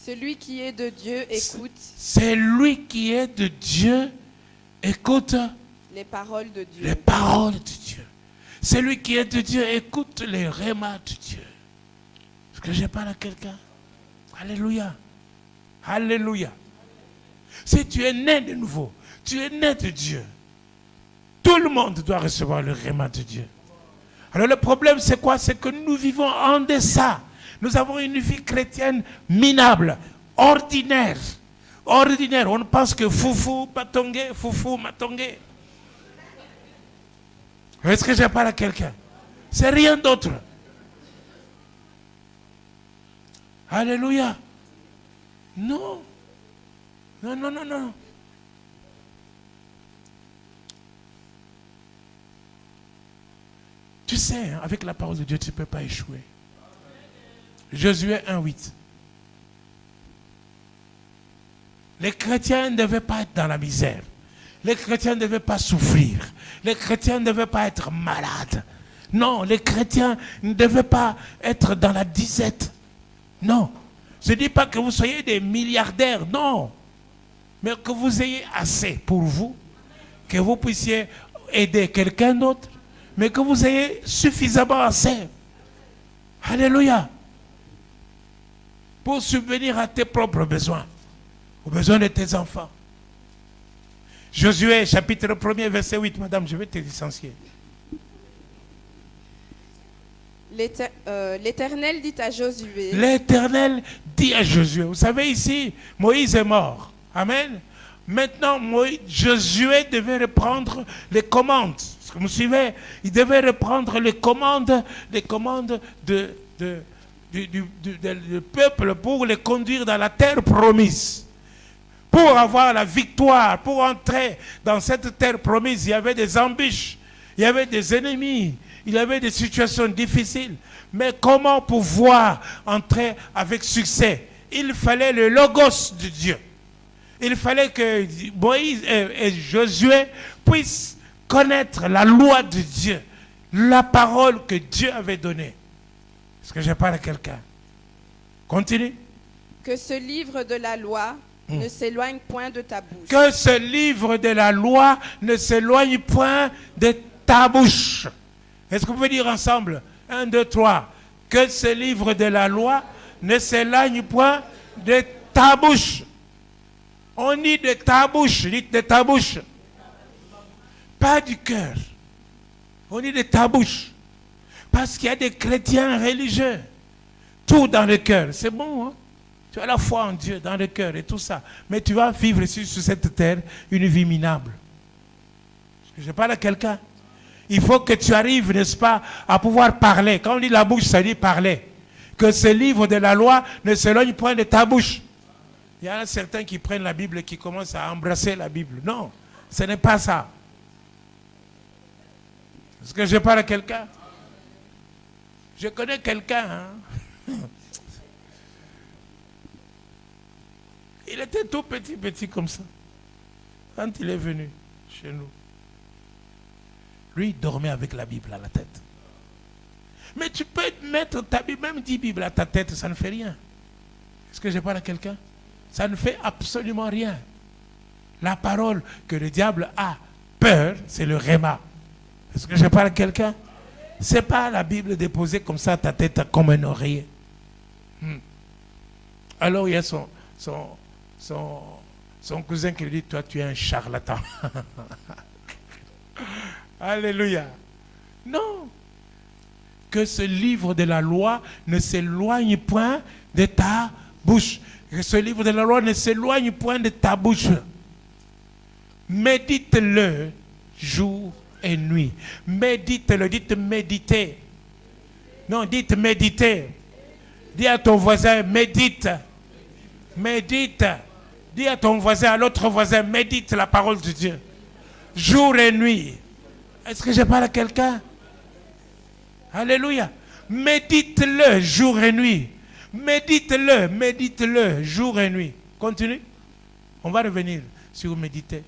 Celui qui est de Dieu écoute. Celui qui est de Dieu écoute les paroles de Dieu. Les paroles de Dieu. Celui qui est de Dieu écoute les rémas de Dieu. Est-ce que je parle à quelqu'un? Alléluia. Alléluia. Si tu es né de nouveau, tu es né de Dieu, tout le monde doit recevoir le réma de Dieu. Alors le problème c'est quoi? C'est que nous vivons en deçà. Nous avons une vie chrétienne minable, ordinaire. Ordinaire. On pense que foufou, patongé, foufou, matongé. Est-ce que je parle à quelqu'un? C'est rien d'autre. Alléluia. Non. Non, non, non, non. Tu sais, hein, avec la parole de Dieu, tu ne peux pas échouer. Josué 1,8. Les chrétiens ne devaient pas être dans la misère. Les chrétiens ne devaient pas souffrir. Les chrétiens ne devaient pas être malades. Non, les chrétiens ne devaient pas être dans la disette. Non. Je ne dis pas que vous soyez des milliardaires, non. Mais que vous ayez assez pour vous, que vous puissiez aider quelqu'un d'autre, mais que vous ayez suffisamment assez. Alléluia. pour subvenir à tes propres besoins, aux besoins de tes enfants. Josué, chapitre 1er, verset 8. Madame, je vais te licencier. L'Éternel dit à Josué. L'Éternel dit à Josué. Vous savez ici, Moïse est mort. Amen. Maintenant, Josué devait reprendre les commandes. Est-ce que vous me suivez? Il devait reprendre les commandes du peuple pour les conduire dans la terre promise. Pour avoir la victoire, pour entrer dans cette terre promise, il y avait des embûches, il y avait des ennemis, il y avait des situations difficiles. Mais comment pouvoir entrer avec succès? Il fallait le logos de Dieu. Il fallait que Moïse et Josué puissent connaître la loi de Dieu, la parole que Dieu avait donnée. Est-ce que je parle à quelqu'un? Continue. Que ce livre de la loi ne s'éloigne point de ta bouche. Que ce livre de la loi ne s'éloigne point de ta bouche. Est-ce que vous pouvez dire ensemble? 1, 2, 3. Que ce livre de la loi ne s'éloigne point de ta bouche. On dit de ta bouche, dites de ta bouche. Pas du cœur. On dit de ta bouche. Parce qu'il y a des chrétiens religieux. Tout dans le cœur. C'est bon, hein? Tu as la foi en Dieu dans le cœur et tout ça. Mais tu vas vivre ici sur cette terre une vie minable. Je parle à quelqu'un. Il faut que tu arrives, n'est-ce pas, à pouvoir parler. Quand on dit la bouche, ça dit parler. Que ce livre de la loi ne s'éloigne point de ta bouche. Il y en a certains qui prennent la Bible et qui commencent à embrasser la Bible. Non, ce n'est pas ça. Est-ce que je parle à quelqu'un? Je connais quelqu'un. Hein? Il était tout petit comme ça. Quand il est venu chez nous, lui, il dormait avec la Bible à la tête. Mais tu peux mettre ta Bible, même 10 Bibles à ta tête, ça ne fait rien. Est-ce que je parle à quelqu'un? Ça ne fait absolument rien. La parole que le diable a peur, c'est le réma. Est-ce que je parle à quelqu'un? Ce n'est pas la Bible déposée comme ça à ta tête comme un oreiller. Alors il y a son cousin qui lui dit, toi tu es un charlatan. Alléluia. Non. Que ce livre de la loi ne s'éloigne point de ta bouche. Que ce livre de la loi ne s'éloigne point de ta bouche. Médite-le jour et nuit. Médite-le, dites méditer. Non, dites méditer. Dis à ton voisin, médite. Médite. Dis à ton voisin, à l'autre voisin, médite la parole de Dieu. Jour et nuit. Est-ce que je parle à quelqu'un? Alléluia. Médite-le jour et nuit. Médite-le jour et nuit. Continue. On va revenir sur méditer.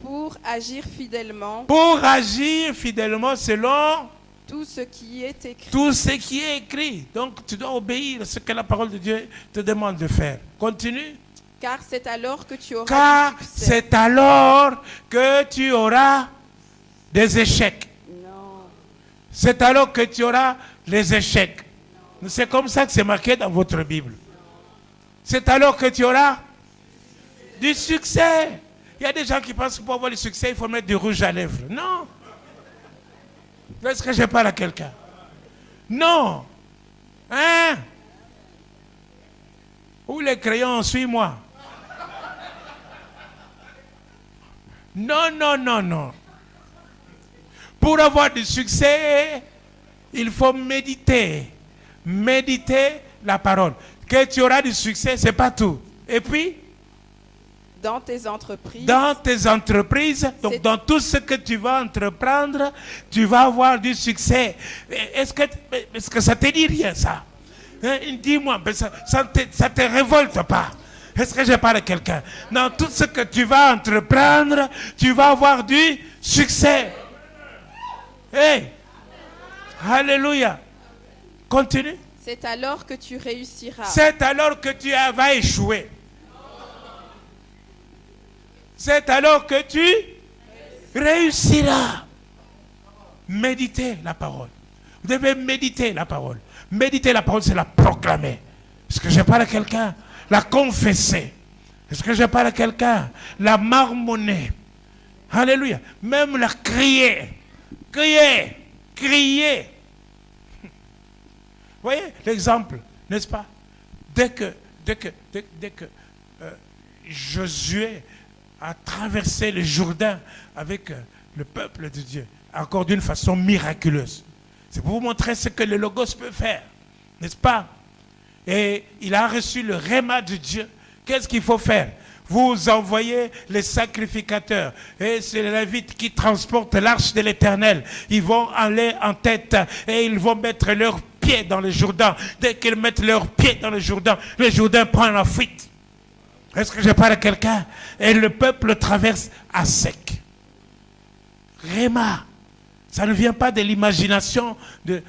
Pour agir fidèlement. Pour agir fidèlement selon tout ce qui est écrit. Tout ce qui est écrit. Donc tu dois obéir à ce que la parole de Dieu te demande de faire. Continue. Car c'est alors que tu auras Car du succès. C'est alors que tu auras des échecs. Non. C'est alors que tu auras les échecs. C'est comme ça que c'est marqué dans votre Bible. C'est alors que tu auras du succès. Il y a des gens qui pensent que pour avoir du succès, il faut mettre du rouge à lèvres. Non. Est-ce que je parle à quelqu'un? Non. Hein? Où les crayons, suis-moi. Non. Pour avoir du succès, il faut méditer. Méditer la parole. Que tu auras du succès, c'est pas tout. Et puis, dans tes entreprises. Dans tes entreprises, donc dans tout ce que tu vas entreprendre, tu vas avoir du succès. Est-ce que ça te dit rien, ça? Hein? Dis-moi, ça te révolte pas? Est-ce que je parle à quelqu'un? Dans tout ce que tu vas entreprendre, tu vas avoir du succès. Hey! Alléluia! Continue. C'est alors que tu réussiras. C'est alors que tu vas échouer. C'est alors que tu réussiras. Méditez la parole. Vous devez méditer la parole. Méditer la parole, c'est la proclamer. Est-ce que je parle à quelqu'un? La confesser. Est-ce que je parle à quelqu'un? La marmonner. Alléluia. Même la crier. Crier. Crier. Vous voyez l'exemple, n'est-ce pas? Dès que Josué a traversé le Jourdain avec le peuple de Dieu, encore d'une façon miraculeuse. C'est pour vous montrer ce que le Logos peut faire, n'est-ce pas? Et il a reçu le Réma de Dieu. Qu'est-ce qu'il faut faire? Vous envoyez les sacrificateurs. Et c'est les Lévites qui transportent l'arche de l'Éternel. Ils vont aller en tête et ils vont mettre leurs pieds dans le Jourdain. Dès qu'ils mettent leurs pieds dans le Jourdain prend la fuite. Est-ce que je parle à quelqu'un? Et le peuple traverse à sec. Réma. Ça ne vient pas de l'imagination de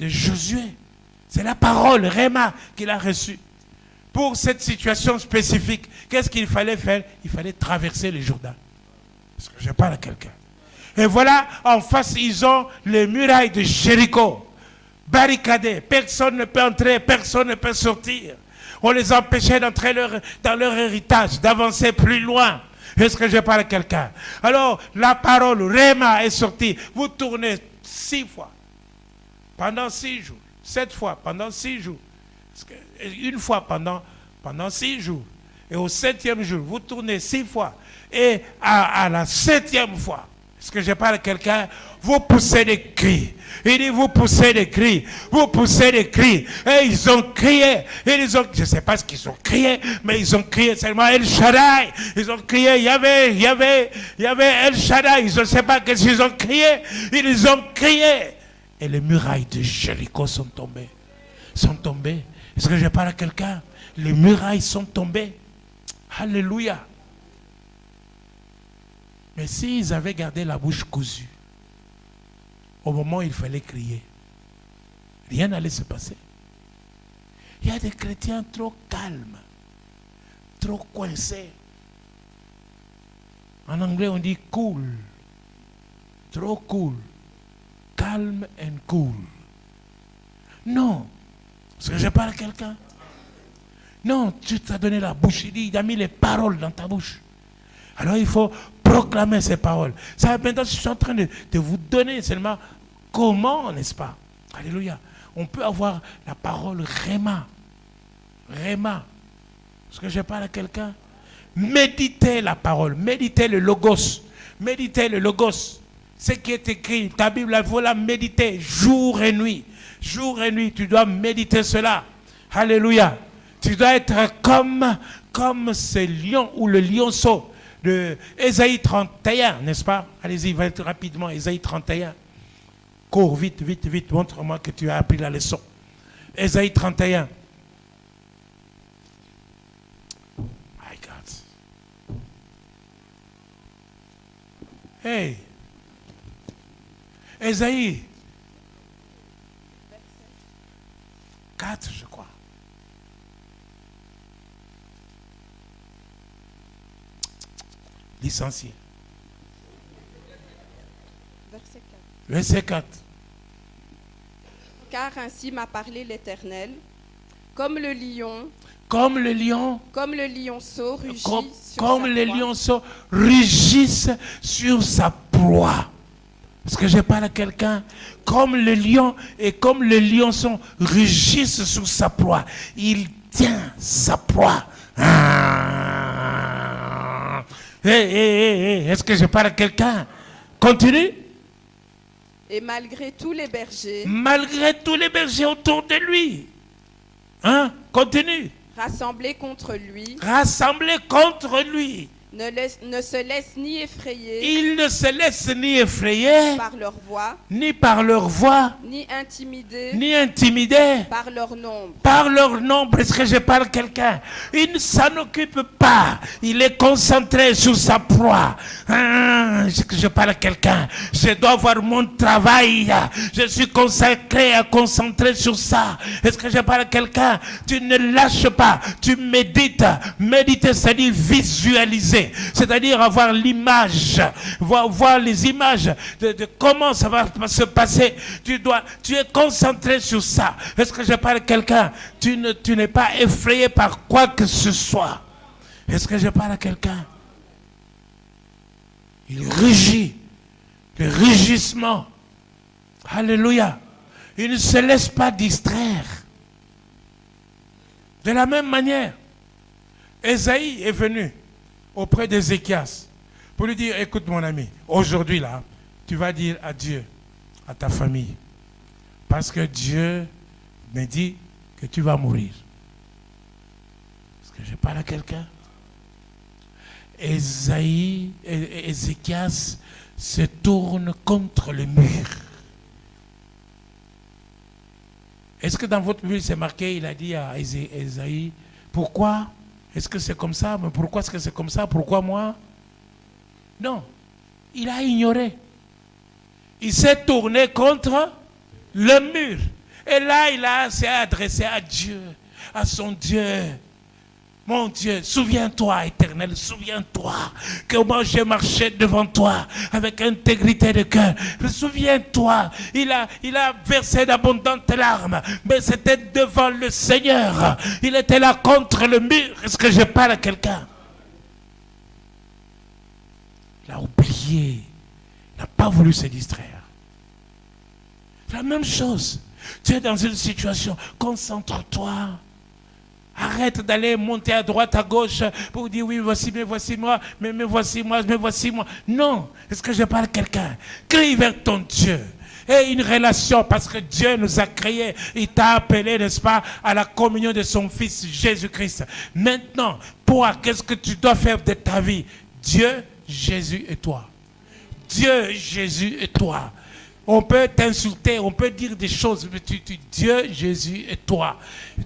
Josué. C'est la parole, Réma, qu'il a reçue. Pour cette situation spécifique, qu'est-ce qu'il fallait faire? Il fallait traverser le Jourdain. Est-ce que je parle à quelqu'un? Et voilà, en face, ils ont les murailles de Jéricho, barricadées. Personne ne peut entrer, personne ne peut sortir. On les empêchait d'entrer dans leur héritage, d'avancer plus loin. Est-ce que je parle à quelqu'un? Alors, la parole, Réma, est sortie. Vous tournez 6 fois, pendant 6 jours. 7 fois, pendant 6 jours. Une fois pendant 6 jours. Et au 7e jour, vous tournez 6 fois. Et à la 7e fois, est-ce que je parle à quelqu'un? Vous poussez des cris. Il dit, vous poussez des cris. Vous poussez des cris. Et ils ont crié. Je ne sais pas ce qu'ils ont crié, mais ils ont crié seulement El Shaddai. Ils ont crié, il y avait El Shaddai. Je ne sais pas qu'est-ce qu'ils ont crié. Ils ont crié. Et les murailles de Jéricho sont tombées. Est-ce que je parle à quelqu'un? Les murailles sont tombées. Alléluia. Mais s'ils avaient gardé la bouche cousue, au moment où il fallait crier, rien n'allait se passer. Il y a des chrétiens trop calmes, trop coincés. En anglais, on dit cool. Trop cool. Calm and cool. Non. Est-ce que je parle à quelqu'un? Non, tu t'as donné la bouche. Il a mis les paroles dans ta bouche. Alors il faut proclamer ces paroles. Ça, maintenant, je suis en train de vous donner seulement comment, n'est-ce pas? Alléluia. On peut avoir la parole Réma. Réma. Est-ce que je parle à quelqu'un? Méditez la parole. Méditez le Logos. Méditez le Logos. Ce qui est écrit, ta Bible, il faut la méditer jour et nuit. Jour et nuit, tu dois méditer cela. Alléluia. Tu dois être comme ce lion ou le lionceau de Ésaïe 31, n'est-ce pas? Allez-y, rapidement, Ésaïe 31. Cours, vite, vite, vite, montre-moi que tu as appris la leçon. Ésaïe 31. My God. Hey. Ésaïe 4, je crois. Licencié. Verset 4. Verset 4. Car ainsi m'a parlé l'Éternel, comme le lion, comme le lion, comme le lionceau rugit comme les lionceaux rugissent sur sa proie. Est-ce que je parle à quelqu'un? Comme le lion et comme le lionceau rugissent sur sa proie, il tient sa proie. Est-ce que je parle à quelqu'un? Continue. Et malgré tous les bergers autour de lui, continue. Rassemblés contre lui, ne se laissent ni effrayer. Ils ne se laissent ni effrayer par leur voix, ni par leur voix, ni intimider, par leur nombre. Par leur nombre. Est-ce que je parle à quelqu'un? Il ne s'en occupe pas. Il est concentré sur sa proie. Est-ce que je parle à quelqu'un? Je dois voir mon travail. Je suis concentré sur ça. Est-ce que je parle à quelqu'un? Tu ne lâches pas. Tu médites. Méditer, c'est-à-dire visualiser. visualiser, c'est-à-dire avoir l'image, voir les images de comment ça va se passer. Tu es concentré sur ça. Est-ce que je parle à quelqu'un? Tu n'es pas effrayé par quoi que ce soit. Est-ce que je parle à quelqu'un? Il rugit. Le rugissement. Alléluia. Il ne se laisse pas distraire. De la même manière, Ésaïe est venu auprès d'Ézéchias pour lui dire, écoute mon ami, aujourd'hui là, tu vas dire adieu à ta famille. Parce que Dieu me dit que tu vas mourir. Est-ce que je parle à quelqu'un? Ézéchias se tourne contre le mur. Est-ce que dans votre Bible c'est marqué, il a dit à Ésaïe, pourquoi est-ce que c'est comme ça? Mais pourquoi est-ce que c'est comme ça? Pourquoi moi? Non, il a ignoré. Il s'est tourné contre le mur. Et là, s'est adressé à Dieu, à son Dieu. Mon Dieu, souviens-toi, Éternel, souviens-toi que moi j'ai marché devant toi avec intégrité de cœur. Souviens-toi, il a versé d'abondantes larmes, mais c'était devant le Seigneur. Il était là contre le mur. Est-ce que je parle à quelqu'un? Il a oublié, il n'a pas voulu se distraire. La même chose, tu es dans une situation, concentre-toi. Arrête d'aller monter à droite, à gauche pour dire oui, voici, mais voici moi, mais voici moi, mais voici moi. Non, est-ce que je parle à quelqu'un? Crie vers ton Dieu. Et une relation, parce que Dieu nous a créés. Il t'a appelé, n'est-ce pas, à la communion de son Fils Jésus-Christ. Maintenant, toi, qu'est-ce que tu dois faire de ta vie? Dieu, Jésus et toi. Dieu, Jésus et toi. On peut t'insulter, on peut dire des choses, mais Dieu, Jésus et toi.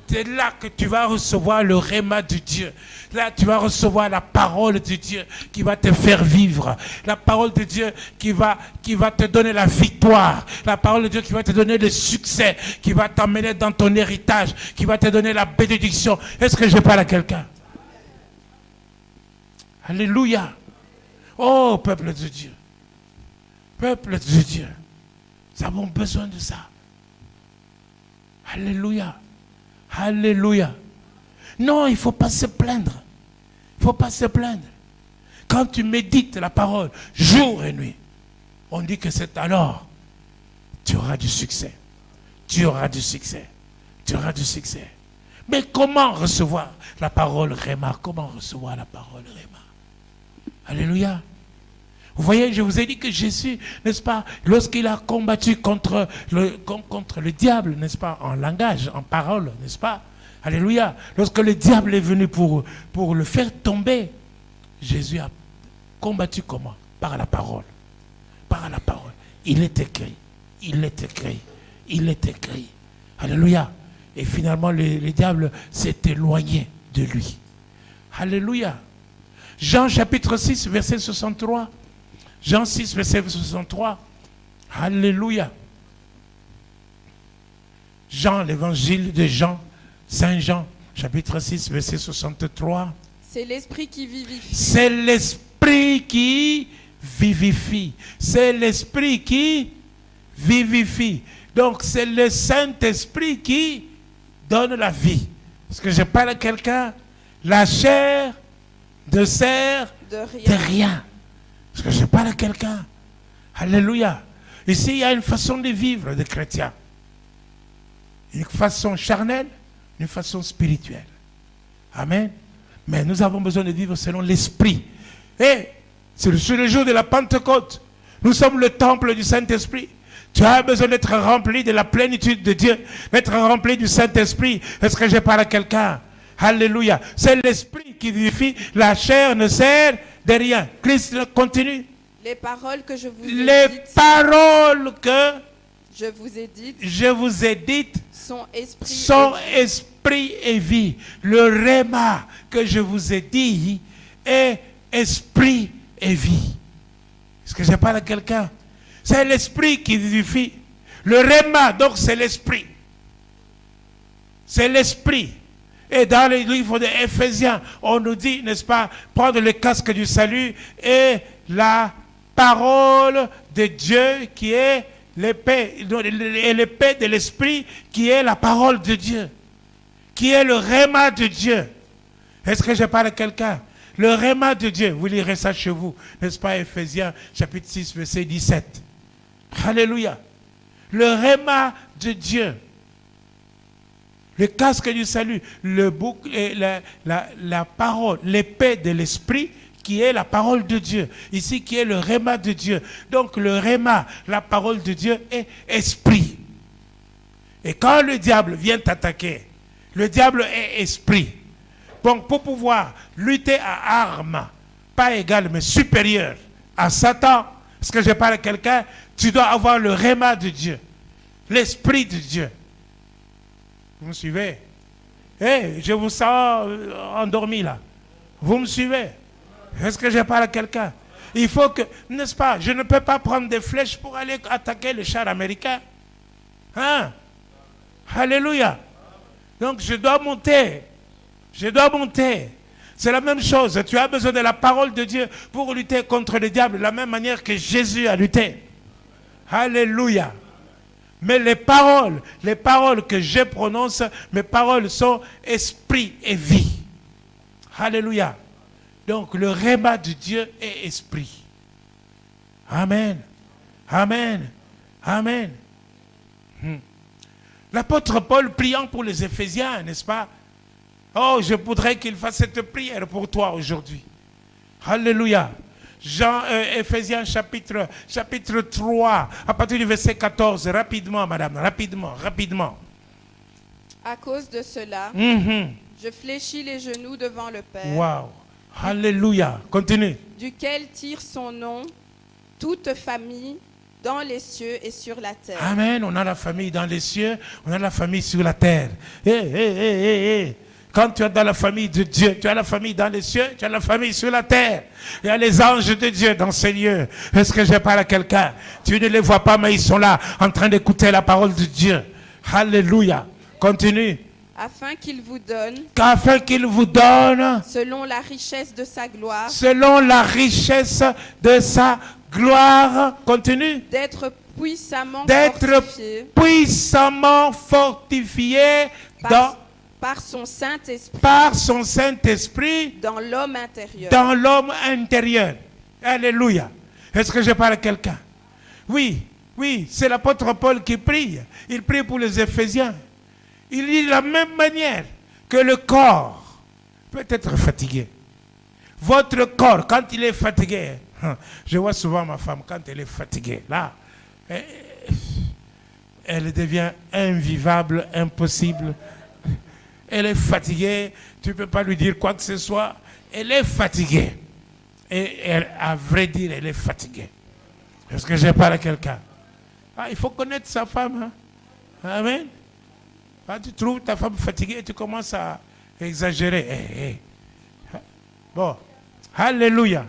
C'est là que tu vas recevoir le réma de Dieu. Là, tu vas recevoir la parole de Dieu qui va te faire vivre. La parole de Dieu qui va te donner la victoire. La parole de Dieu qui va te donner le succès, qui va t'emmener dans ton héritage, qui va te donner la bénédiction. Est-ce que je parle à quelqu'un? Alléluia. Oh, peuple de Dieu. Peuple de Dieu. Nous avons besoin de ça. Alléluia. Alléluia. Non, il ne faut pas se plaindre. Il ne faut pas se plaindre. Quand tu médites la parole, jour et nuit, on dit que c'est alors, tu auras du succès. Tu auras du succès. Tu auras du succès. Mais comment recevoir la parole Réma? Comment recevoir la parole Réma? Alléluia. Vous voyez, je vous ai dit que Jésus, n'est-ce pas, lorsqu'il a combattu contre le diable, n'est-ce pas, en langage, en parole, n'est-ce pas? Alléluia. Lorsque le diable est venu pour le faire tomber, Jésus a combattu comment? Par la parole. Par la parole. Il est écrit. Il est écrit. Il est écrit. Alléluia. Et finalement, le diable s'est éloigné de lui. Alléluia. Jean chapitre 6, verset 63. Jean 6, verset 63. Alléluia. Jean, l'évangile de Jean, Saint Jean, chapitre 6, verset 63. C'est l'esprit qui vivifie. C'est l'esprit qui vivifie. C'est l'esprit qui vivifie. Donc c'est le Saint-Esprit qui donne la vie. Est-ce que je parle à quelqu'un? La chair ne sert de rien. Est-ce que je parle à quelqu'un? Alléluia. Ici, il y a une façon de vivre des chrétiens. Une façon charnelle, une façon spirituelle. Amen. Mais nous avons besoin de vivre selon l'esprit. Et c'est sur le jour de la Pentecôte. Nous sommes le temple du Saint-Esprit. Tu as besoin d'être rempli de la plénitude de Dieu, d'être rempli du Saint-Esprit. Est-ce que je parle à quelqu'un? Alléluia. C'est l'esprit qui vivifie. La chair ne sert de rien. Christ continue. Les paroles que je vous ai Les dites, paroles que je vous ai dites sont esprit et vie. Le réma que je vous ai dit est esprit et vie. Est-ce que je parle à quelqu'un? C'est l'esprit qui vivifie. Le réma, donc, c'est l'esprit. C'est l'esprit. Et dans les livres d'Éphésiens, on nous dit, n'est-ce pas, prendre le casque du salut et la parole de Dieu qui est l'épée, et l'épée de l'esprit qui est la parole de Dieu, qui est le rhéma de Dieu. Est-ce que je parle à quelqu'un? Le rhéma de Dieu, vous lirez ça chez vous, n'est-ce pas, Éphésiens chapitre 6, verset 17. Alléluia. Le rhéma de Dieu. Le casque du salut, le bouclier, la parole, l'épée de l'esprit qui est la parole de Dieu. Ici, qui est le rhéma de Dieu. Donc, le rhéma, la parole de Dieu, est esprit. Et quand le diable vient t'attaquer, le diable est esprit. Donc, pour pouvoir lutter à armes, pas égales, mais supérieures à Satan, parce que je parle à quelqu'un, tu dois avoir le rhéma de Dieu, l'esprit de Dieu. Vous me suivez? Je vous sens endormi là. Vous me suivez? Est-ce que je parle à quelqu'un? Il faut que, n'est-ce pas, je ne peux pas prendre des flèches pour aller attaquer le char américain. Hein? Alléluia. Donc je dois monter. Je dois monter. C'est la même chose. Tu as besoin de la parole de Dieu pour lutter contre le diable de la même manière que Jésus a lutté. Alléluia. Mais les paroles que je prononce, mes paroles sont esprit et vie. Alléluia. Donc le rhéma de Dieu est esprit. Amen. Amen. Amen. L'apôtre Paul priant pour les Éphésiens, n'est-ce pas? Oh, je voudrais qu'il fasse cette prière pour toi aujourd'hui. Alléluia. Éphésiens chapitre 3, à partir du verset 14. Rapidement, madame, rapidement. À cause de cela, je fléchis les genoux devant le Père. Wow. Alléluia. Continue. Duquel tire son nom toute famille dans les cieux et sur la terre. Amen. On a la famille dans les cieux, on a la famille sur la terre. Quand tu es dans la famille de Dieu, tu as la famille dans les cieux, tu as la famille sur la terre. Il y a les anges de Dieu dans ces lieux. Est-ce que je parle à quelqu'un? Tu ne les vois pas, mais ils sont là, en train d'écouter la parole de Dieu. Alléluia. Continue. Afin qu'il vous donne, selon la richesse de sa gloire, continue, d'être puissamment fortifié par son Saint-Esprit, dans l'homme intérieur. Alléluia. Est-ce que je parle à quelqu'un? Oui, c'est l'apôtre Paul qui prie. Il prie pour les Éphésiens. Il dit de la même manière que le corps peut être fatigué. Votre corps, quand il est fatigué, je vois souvent ma femme, quand elle est fatiguée, là, elle devient invivable, impossible. Elle est fatiguée, tu ne peux pas lui dire quoi que ce soit. Elle est fatiguée. Et elle, à vrai dire, elle est fatiguée. Est-ce que je parle à quelqu'un? Il faut connaître sa femme. Hein? Amen. Quand tu trouves ta femme fatiguée, tu commences à exagérer. Bon, alléluia.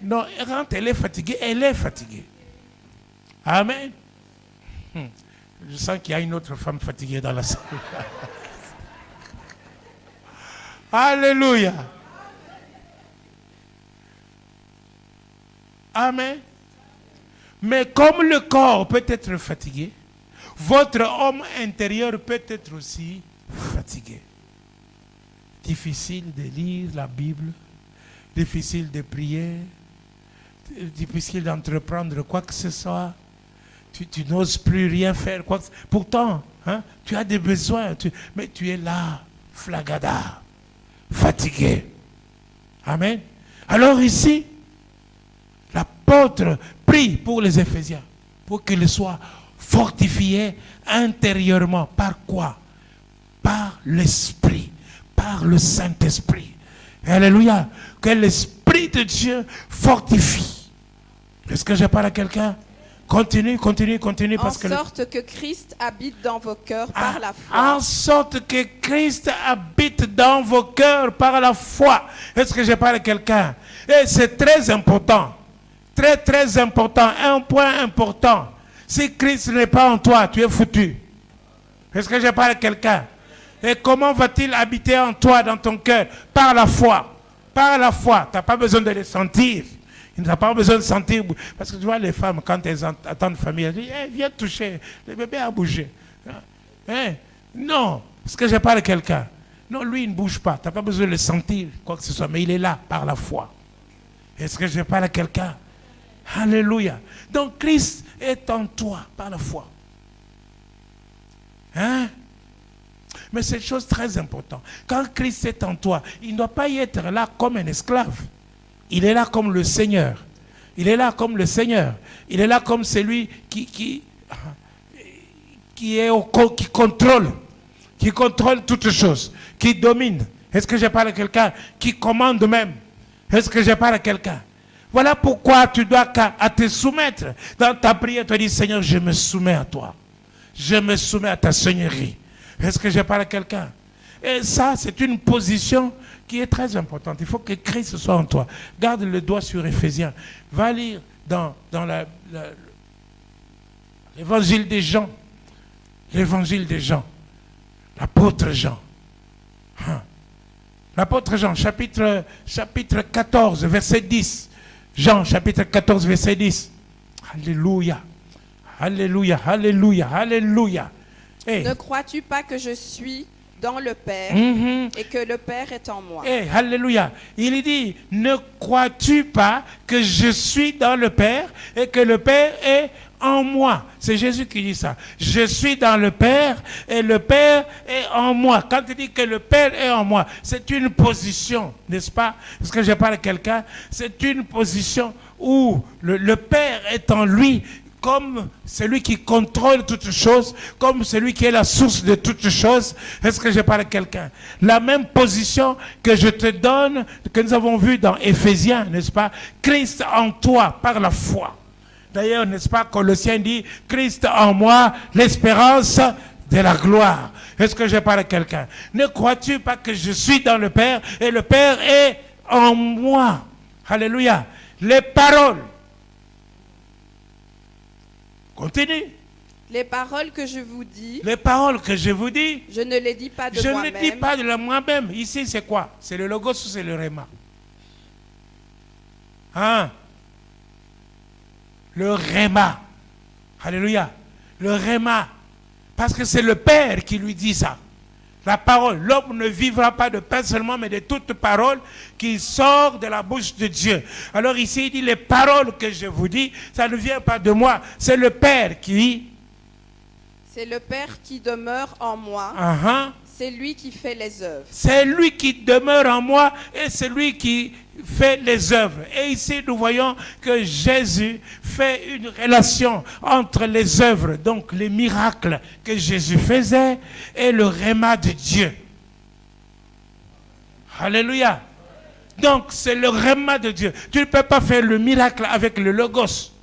Non, quand elle est fatiguée, elle est fatiguée. Amen. Je sens qu'il y a une autre femme fatiguée dans la salle. Alléluia. Amen. Mais comme le corps peut être fatigué, votre homme intérieur peut être aussi fatigué. Difficile de lire la Bible, difficile de prier, difficile d'entreprendre quoi que ce soit. Tu n'oses plus rien faire. Pourtant, hein, tu as des besoins, mais tu es là, flagada, fatigué. Amen. Alors ici, l'apôtre prie pour les Éphésiens, pour qu'ils soient fortifiés intérieurement. Par quoi? Par l'Esprit, par le Saint-Esprit. Alléluia. Que l'Esprit de Dieu fortifie. Est-ce que je parle à quelqu'un? Continue. Parce en sorte que Christ habite dans vos cœurs par la foi. En sorte que Christ habite dans vos cœurs par la foi. Est-ce que je parle à quelqu'un? Et c'est très important. Très, très important. Un point important. Si Christ n'est pas en toi, tu es foutu. Est-ce que je parle à quelqu'un? Et comment va-t-il habiter en toi, dans ton cœur? Par la foi. Par la foi. Tu n'as pas besoin de les sentir. Tu n'as pas besoin de sentir. Parce que tu vois, les femmes, quand elles attendent famille, elles disent, hey, viens toucher. Le bébé a bougé. Hein? Non, parce que je parle à quelqu'un. Non, lui, il ne bouge pas. Tu n'as pas besoin de le sentir, quoi que ce soit. Mais il est là, par la foi. Est-ce que je parle à quelqu'un? Alléluia. Donc, Christ est en toi, par la foi. Hein? Mais c'est une chose très importante. Quand Christ est en toi, il ne doit pas y être là comme un esclave. Il est là comme le Seigneur. Il est là comme le Seigneur. Il est là comme celui qui contrôle toutes choses, qui domine. Est-ce que je parle à quelqu'un? Qui commande même. Est-ce que je parle à quelqu'un? Voilà pourquoi tu dois à te soumettre. Dans ta prière, tu dis, Seigneur, je me soumets à toi. Je me soumets à ta seigneurie. Est-ce que je parle à quelqu'un? Et ça, c'est une position qui est très importante. Il faut que Christ soit en toi. Garde le doigt sur Éphésiens. Va lire dans l'évangile des Jean. L'évangile des Jean. L'apôtre Jean. L'apôtre Jean, chapitre 14, verset 10. Jean, chapitre 14, verset 10. Alléluia. Alléluia, alléluia, alléluia. Hey. Ne crois-tu pas que je suis dans le Père et que le Père est en moi? Hey, alléluia. Il dit, ne crois-tu pas que je suis dans le Père et que le Père est en moi? C'est Jésus qui dit ça. Je suis dans le Père et le Père est en moi. Quand il dit que le Père est en moi, c'est une position, n'est-ce pas? Est-ce que je parle à quelqu'un? C'est une position où le Père est en lui, comme celui qui contrôle toutes choses, comme celui qui est la source de toutes choses. Est-ce que je parle à quelqu'un? La même position que je te donne, que nous avons vu dans Éphésiens, n'est-ce pas? Christ en toi, par la foi. D'ailleurs, n'est-ce pas, Colossiens dit, Christ en moi, l'espérance de la gloire. Est-ce que je parle à quelqu'un? Ne crois-tu pas que je suis dans le Père et le Père est en moi? Alléluia. Les paroles. Continue. Les paroles que je vous dis. Les paroles que je vous dis. Je ne les dis pas de moi-même. Je ne les dis pas de moi-même. Ici, c'est quoi? C'est le logos ou c'est le réma? Hein? Le réma. Alléluia. Le réma. Parce que c'est le Père qui lui dit ça. La parole. L'homme ne vivra pas de pain seulement, mais de toute parole qui sort de la bouche de Dieu. Alors ici, il dit, les paroles que je vous dis, ça ne vient pas de moi. C'est le Père qui... C'est le Père qui demeure en moi. C'est lui qui fait les œuvres. C'est lui qui demeure en moi et c'est lui qui fait les œuvres. Et ici, nous voyons que Jésus fait une relation entre les œuvres, donc les miracles que Jésus faisait, et le réma de Dieu. Alléluia. Donc, c'est le réma de Dieu. Tu ne peux pas faire le miracle avec le logos.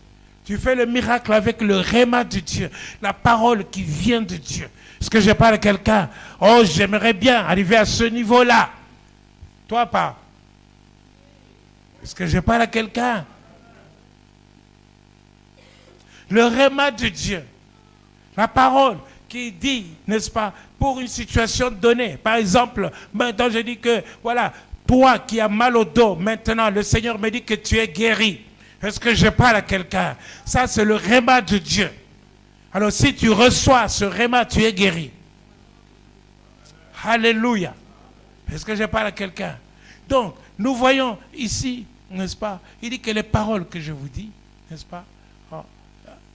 Tu fais le miracle avec le réma de Dieu, la parole qui vient de Dieu. Est-ce que je parle à quelqu'un? Oh, j'aimerais bien arriver à ce niveau-là. Toi, pas. Est-ce que je parle à quelqu'un? Le réma de Dieu. La parole qui dit, n'est-ce pas, pour une situation donnée. Par exemple, maintenant je dis que, voilà, toi qui as mal au dos, maintenant le Seigneur me dit que tu es guéri. Est-ce que je parle à quelqu'un? Ça, c'est le réma de Dieu. Alors, si tu reçois ce réma, tu es guéri. Alléluia. Est-ce que je parle à quelqu'un? Donc, nous voyons ici, n'est-ce pas? Il dit que les paroles que je vous dis, n'est-ce pas? Oh,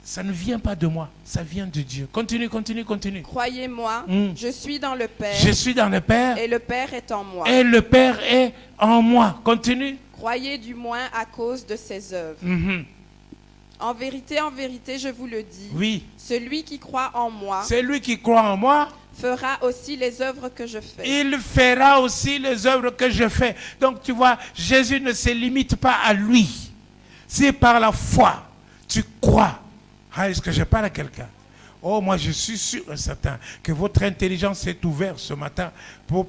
ça ne vient pas de moi, ça vient de Dieu. Continue, continue, continue. Croyez-moi, je suis dans le Père. Je suis dans le Père. Et le Père est en moi. Et le Père est en moi. Continue. Croyez du moins à cause de ses œuvres. En vérité, je vous le dis. Oui. Celui qui croit en moi. Celui qui croit en moi. Fera aussi les œuvres que je fais. Il fera aussi les œuvres que je fais. Donc tu vois, Jésus ne se limite pas à lui. C'est par la foi. Tu crois. Ah, est-ce que je parle à quelqu'un? Oh, moi je suis sûr et certain que votre intelligence est ouverte ce matin pour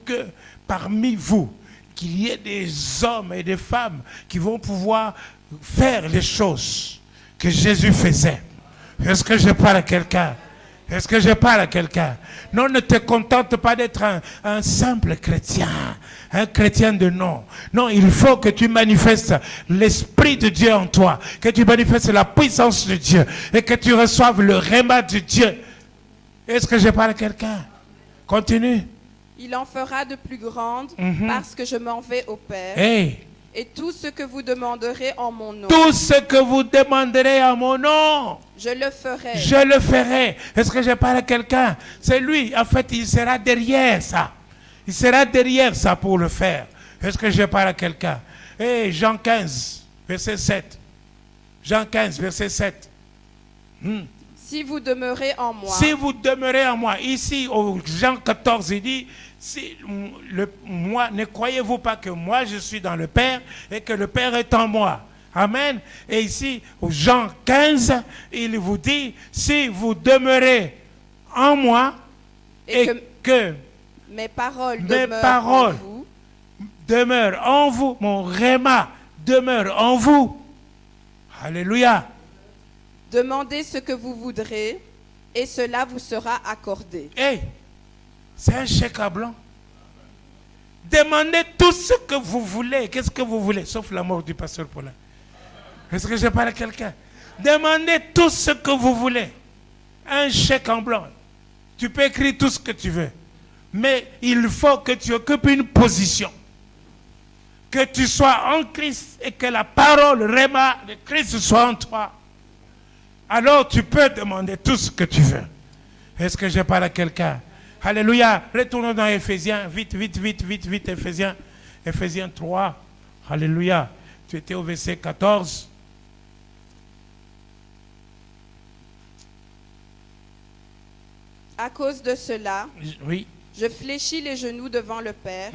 que parmi vous, qu'il y ait des hommes et des femmes qui vont pouvoir faire les choses que Jésus faisait. Est-ce que je parle à quelqu'un? Est-ce que je parle à quelqu'un? Non, ne te contente pas d'être un simple chrétien, un chrétien de nom. Non, il faut que tu manifestes l'Esprit de Dieu en toi, que tu manifestes la puissance de Dieu et que tu reçoives le rhéma de Dieu. Est-ce que je parle à quelqu'un? Continue. Il en fera de plus grandes parce que je m'en vais au Père. Hey. Et tout ce que vous demanderez en mon nom. Tout ce que vous demanderez en mon nom. Je le ferai. Je le ferai. Est-ce que je parle à quelqu'un? C'est lui. En fait, il sera derrière ça. Il sera derrière ça pour le faire. Est-ce que je parle à quelqu'un? Hey, Jean 15, verset 7. Jean 15, verset 7. Si vous demeurez en moi. Si vous demeurez en moi. Ici, au Jean 14, il dit, moi, ne croyez-vous pas que moi je suis dans le Père et que le Père est en moi. Amen. Et ici, au Jean 15, il vous dit, si vous demeurez en moi et que mes paroles demeurent en vous, mon rhéma demeure en vous. Alléluia. Demandez ce que vous voudrez et cela vous sera accordé. Hey, c'est un chèque à blanc. Demandez tout ce que vous voulez. Qu'est-ce que vous voulez? Sauf la mort du pasteur Paulin. Est-ce que je parle à quelqu'un? Demandez tout ce que vous voulez. Un chèque en blanc. Tu peux écrire tout ce que tu veux. Mais il faut que tu occupes une position. Que tu sois en Christ et que la parole rhéma de Christ soit en toi. Alors tu peux demander tout ce que tu veux. Est-ce que je parle à quelqu'un? Alléluia. Retournons dans Éphésiens. Vite, Éphésiens. Éphésiens 3. Alléluia. Tu étais au verset 14. À cause de cela, oui. Je fléchis les genoux devant le Père,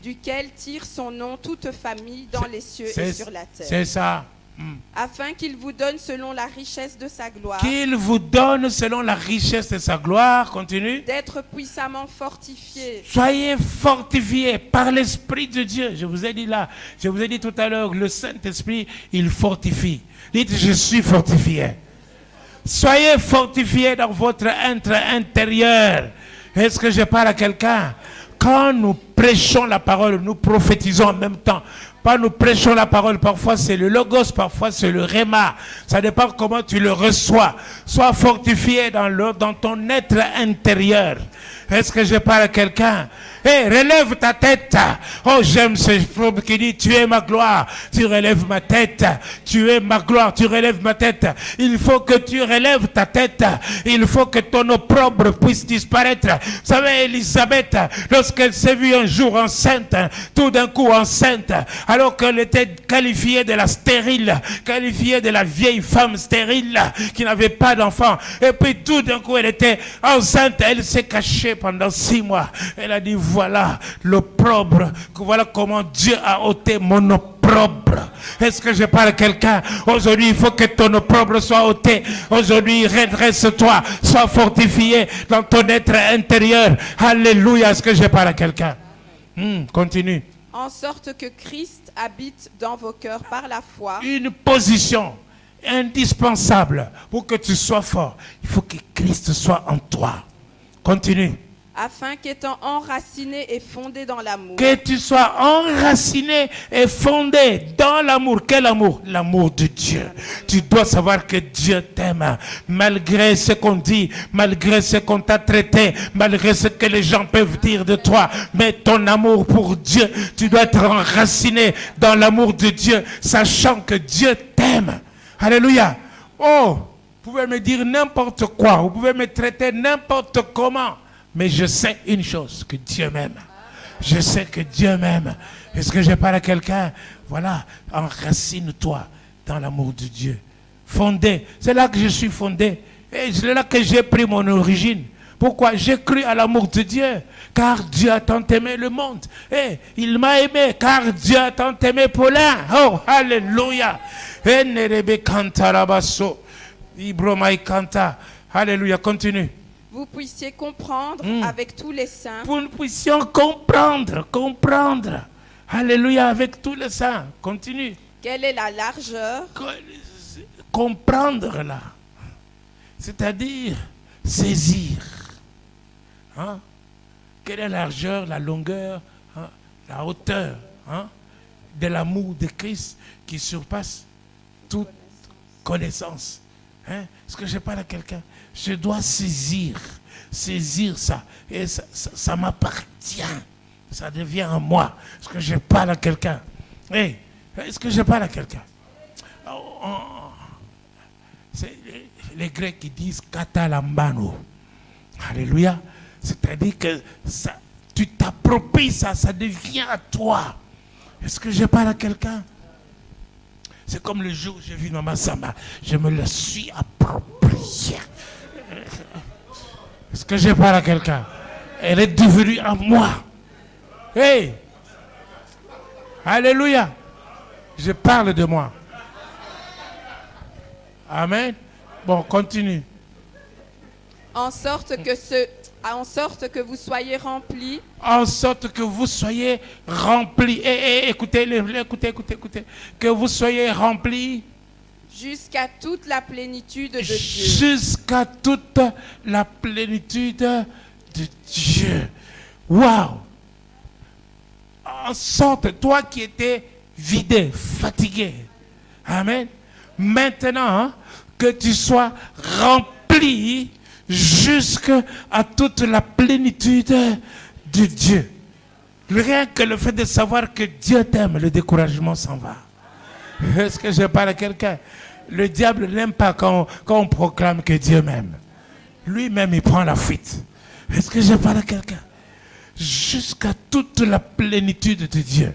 duquel tire son nom toute famille dans les cieux et sur la terre. C'est ça. Afin qu'il vous donne selon la richesse de sa gloire. Qu'il vous donne selon la richesse de sa gloire. Continue. D'être puissamment fortifiés. Soyez fortifiés par l'Esprit de Dieu. Je vous ai dit là, je vous ai dit tout à l'heure, le Saint-Esprit, il fortifie. Dites, je suis fortifié. Soyez fortifiés dans votre être intérieur. Est-ce que je parle à quelqu'un? Quand nous prêchons la parole, nous prophétisons en même temps. Pas nous prêchons la parole, parfois c'est le logos, parfois c'est le rhéma. Ça dépend comment tu le reçois. Sois fortifié dans ton être intérieur. Est-ce que je parle à quelqu'un? Hey, relève ta tête. Oh, j'aime ce prophète qui dit, tu es ma gloire. Tu relèves ma tête. Tu es ma gloire. Tu relèves ma tête. Il faut que tu relèves ta tête. Il faut que ton opprobre puisse disparaître. Vous savez, Élisabeth, lorsqu'elle s'est vue un jour enceinte, tout d'un coup enceinte, alors qu'elle était qualifiée de la stérile, qualifiée de la vieille femme stérile, qui n'avait pas d'enfant. Et puis tout d'un coup, elle était enceinte. Elle s'est cachée pendant 6 mois. Elle a dit, voilà l'opprobre, voilà comment Dieu a ôté mon opprobre. Est-ce que je parle à quelqu'un? Aujourd'hui, il faut que ton opprobre soit ôté. Aujourd'hui, redresse-toi, sois fortifié dans ton être intérieur. Alléluia. Est-ce que je parle à quelqu'un? Continue. En sorte que Christ habite dans vos cœurs par la foi. Une position indispensable pour que tu sois fort. Il faut que Christ soit en toi. Continue. Afin qu'étant enraciné et fondé dans l'amour. Que tu sois enraciné et fondé dans l'amour. Quel amour? L'amour de Dieu. Tu dois savoir que Dieu t'aime. Malgré ce qu'on dit, malgré ce qu'on t'a traité, malgré ce que les gens peuvent dire de toi. Mais ton amour pour Dieu, tu dois être enraciné dans l'amour de Dieu, sachant que Dieu t'aime. Alléluia. Oh, vous pouvez me dire n'importe quoi. Vous pouvez me traiter n'importe comment. Mais je sais une chose, que Dieu m'aime. Je sais que Dieu m'aime. Est-ce que je parle à quelqu'un? Voilà, enracine-toi dans l'amour de Dieu. Fondé, c'est là que je suis fondé. Et c'est là que j'ai pris mon origine. Pourquoi? J'ai cru à l'amour de Dieu. Car Dieu a tant aimé le monde. Et il m'a aimé, car Dieu a tant aimé Paulin. Oh, alléluia. Alléluia, continue. Vous puissiez comprendre avec tous les saints. Nous puissions comprendre. Alléluia, avec tous les saints. Continue. Quelle est la largeur? Comprendre là. C'est-à-dire, saisir. Hein? Quelle est la largeur, la longueur, hein, la hauteur, hein, de l'amour de Christ qui surpasse toute connaissance. Hein? Est-ce que je parle à quelqu'un? Je dois saisir ça. Et ça m'appartient. Ça devient à moi. Est-ce que je parle à quelqu'un? Hey, est-ce que je parle à quelqu'un? C'est les Grecs qui disent katalambano. Alléluia. C'est-à-dire que ça, tu t'appropries ça devient à toi. Est-ce que je parle à quelqu'un? C'est comme le jour où j'ai vu Maman Samba. Je me le suis approprié. Est-ce que je parle à quelqu'un? Elle est devenue à moi. Hey! Alléluia! Je parle de moi. Amen. Bon, continue. En sorte que vous soyez remplis. En sorte que vous soyez remplis. Écoutez. Que vous soyez remplis. Jusqu'à toute la plénitude de Dieu. Jusqu'à toute la plénitude de Dieu. Waouh! En sorte, toi qui étais vidé, fatigué. Amen. Maintenant, hein, que tu sois rempli jusqu'à toute la plénitude de Dieu. Rien que le fait de savoir que Dieu t'aime, le découragement s'en va. Est-ce que je parle à quelqu'un? Le diable n'aime pas quand on proclame que Dieu m'aime. Lui-même, il prend la fuite. Est-ce que je parle à quelqu'un? Jusqu'à toute la plénitude de Dieu.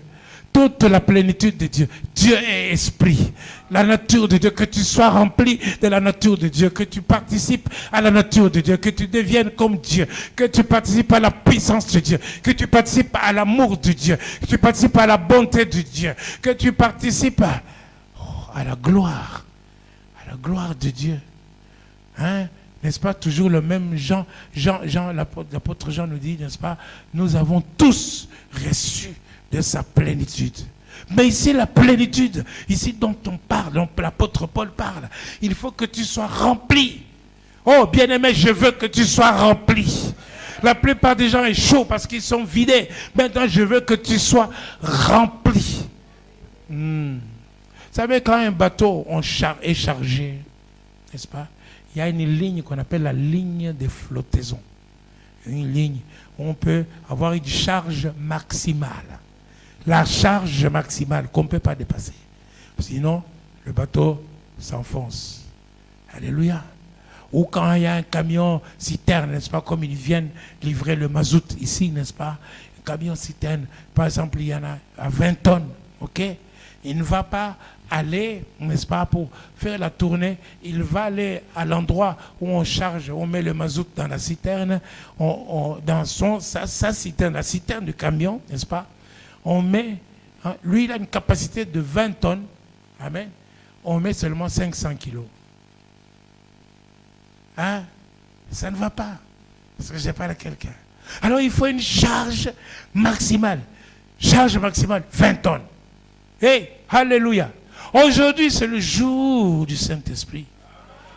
Toute la plénitude de Dieu. Dieu est esprit. La nature de Dieu. Que tu sois rempli de la nature de Dieu. Que tu participes à la nature de Dieu. Que tu deviennes comme Dieu. Que tu participes à la puissance de Dieu. Que tu participes à l'amour de Dieu. Que tu participes à la bonté de Dieu. Que tu participes à la gloire. À la gloire de Dieu. Hein? N'est-ce pas toujours le même Jean, l'apôtre Jean nous dit, n'est-ce pas? Nous avons tous reçu de sa plénitude. Mais ici, la plénitude, ici dont on parle, dont l'apôtre Paul parle, il faut que tu sois rempli. Oh, bien-aimé, je veux que tu sois rempli. La plupart des gens échouent parce qu'ils sont vidés. Maintenant, je veux que tu sois rempli. Vous savez, quand un bateau est chargé, n'est-ce pas? Il y a une ligne qu'on appelle la ligne de flottaison. Une ligne où on peut avoir une charge maximale. La charge maximale qu'on ne peut pas dépasser. Sinon, le bateau s'enfonce. Alléluia. Ou quand il y a un camion citerne, n'est-ce pas, comme ils viennent livrer le mazout ici, n'est-ce pas? Un camion citerne, par exemple, il y en a à 20 tonnes, ok? Il ne va pas aller, n'est-ce pas, pour faire la tournée, il va aller à l'endroit où on charge, on met le mazout dans la citerne, dans sa citerne, la citerne du camion, n'est-ce pas? On met, hein, lui il a une capacité de 20 tonnes, amen, on met seulement 500 kilos. Hein? Ça ne va pas, parce que je parle à quelqu'un. Alors il faut une charge maximale, 20 tonnes. Hey, alléluia. Aujourd'hui, c'est le jour du Saint-Esprit.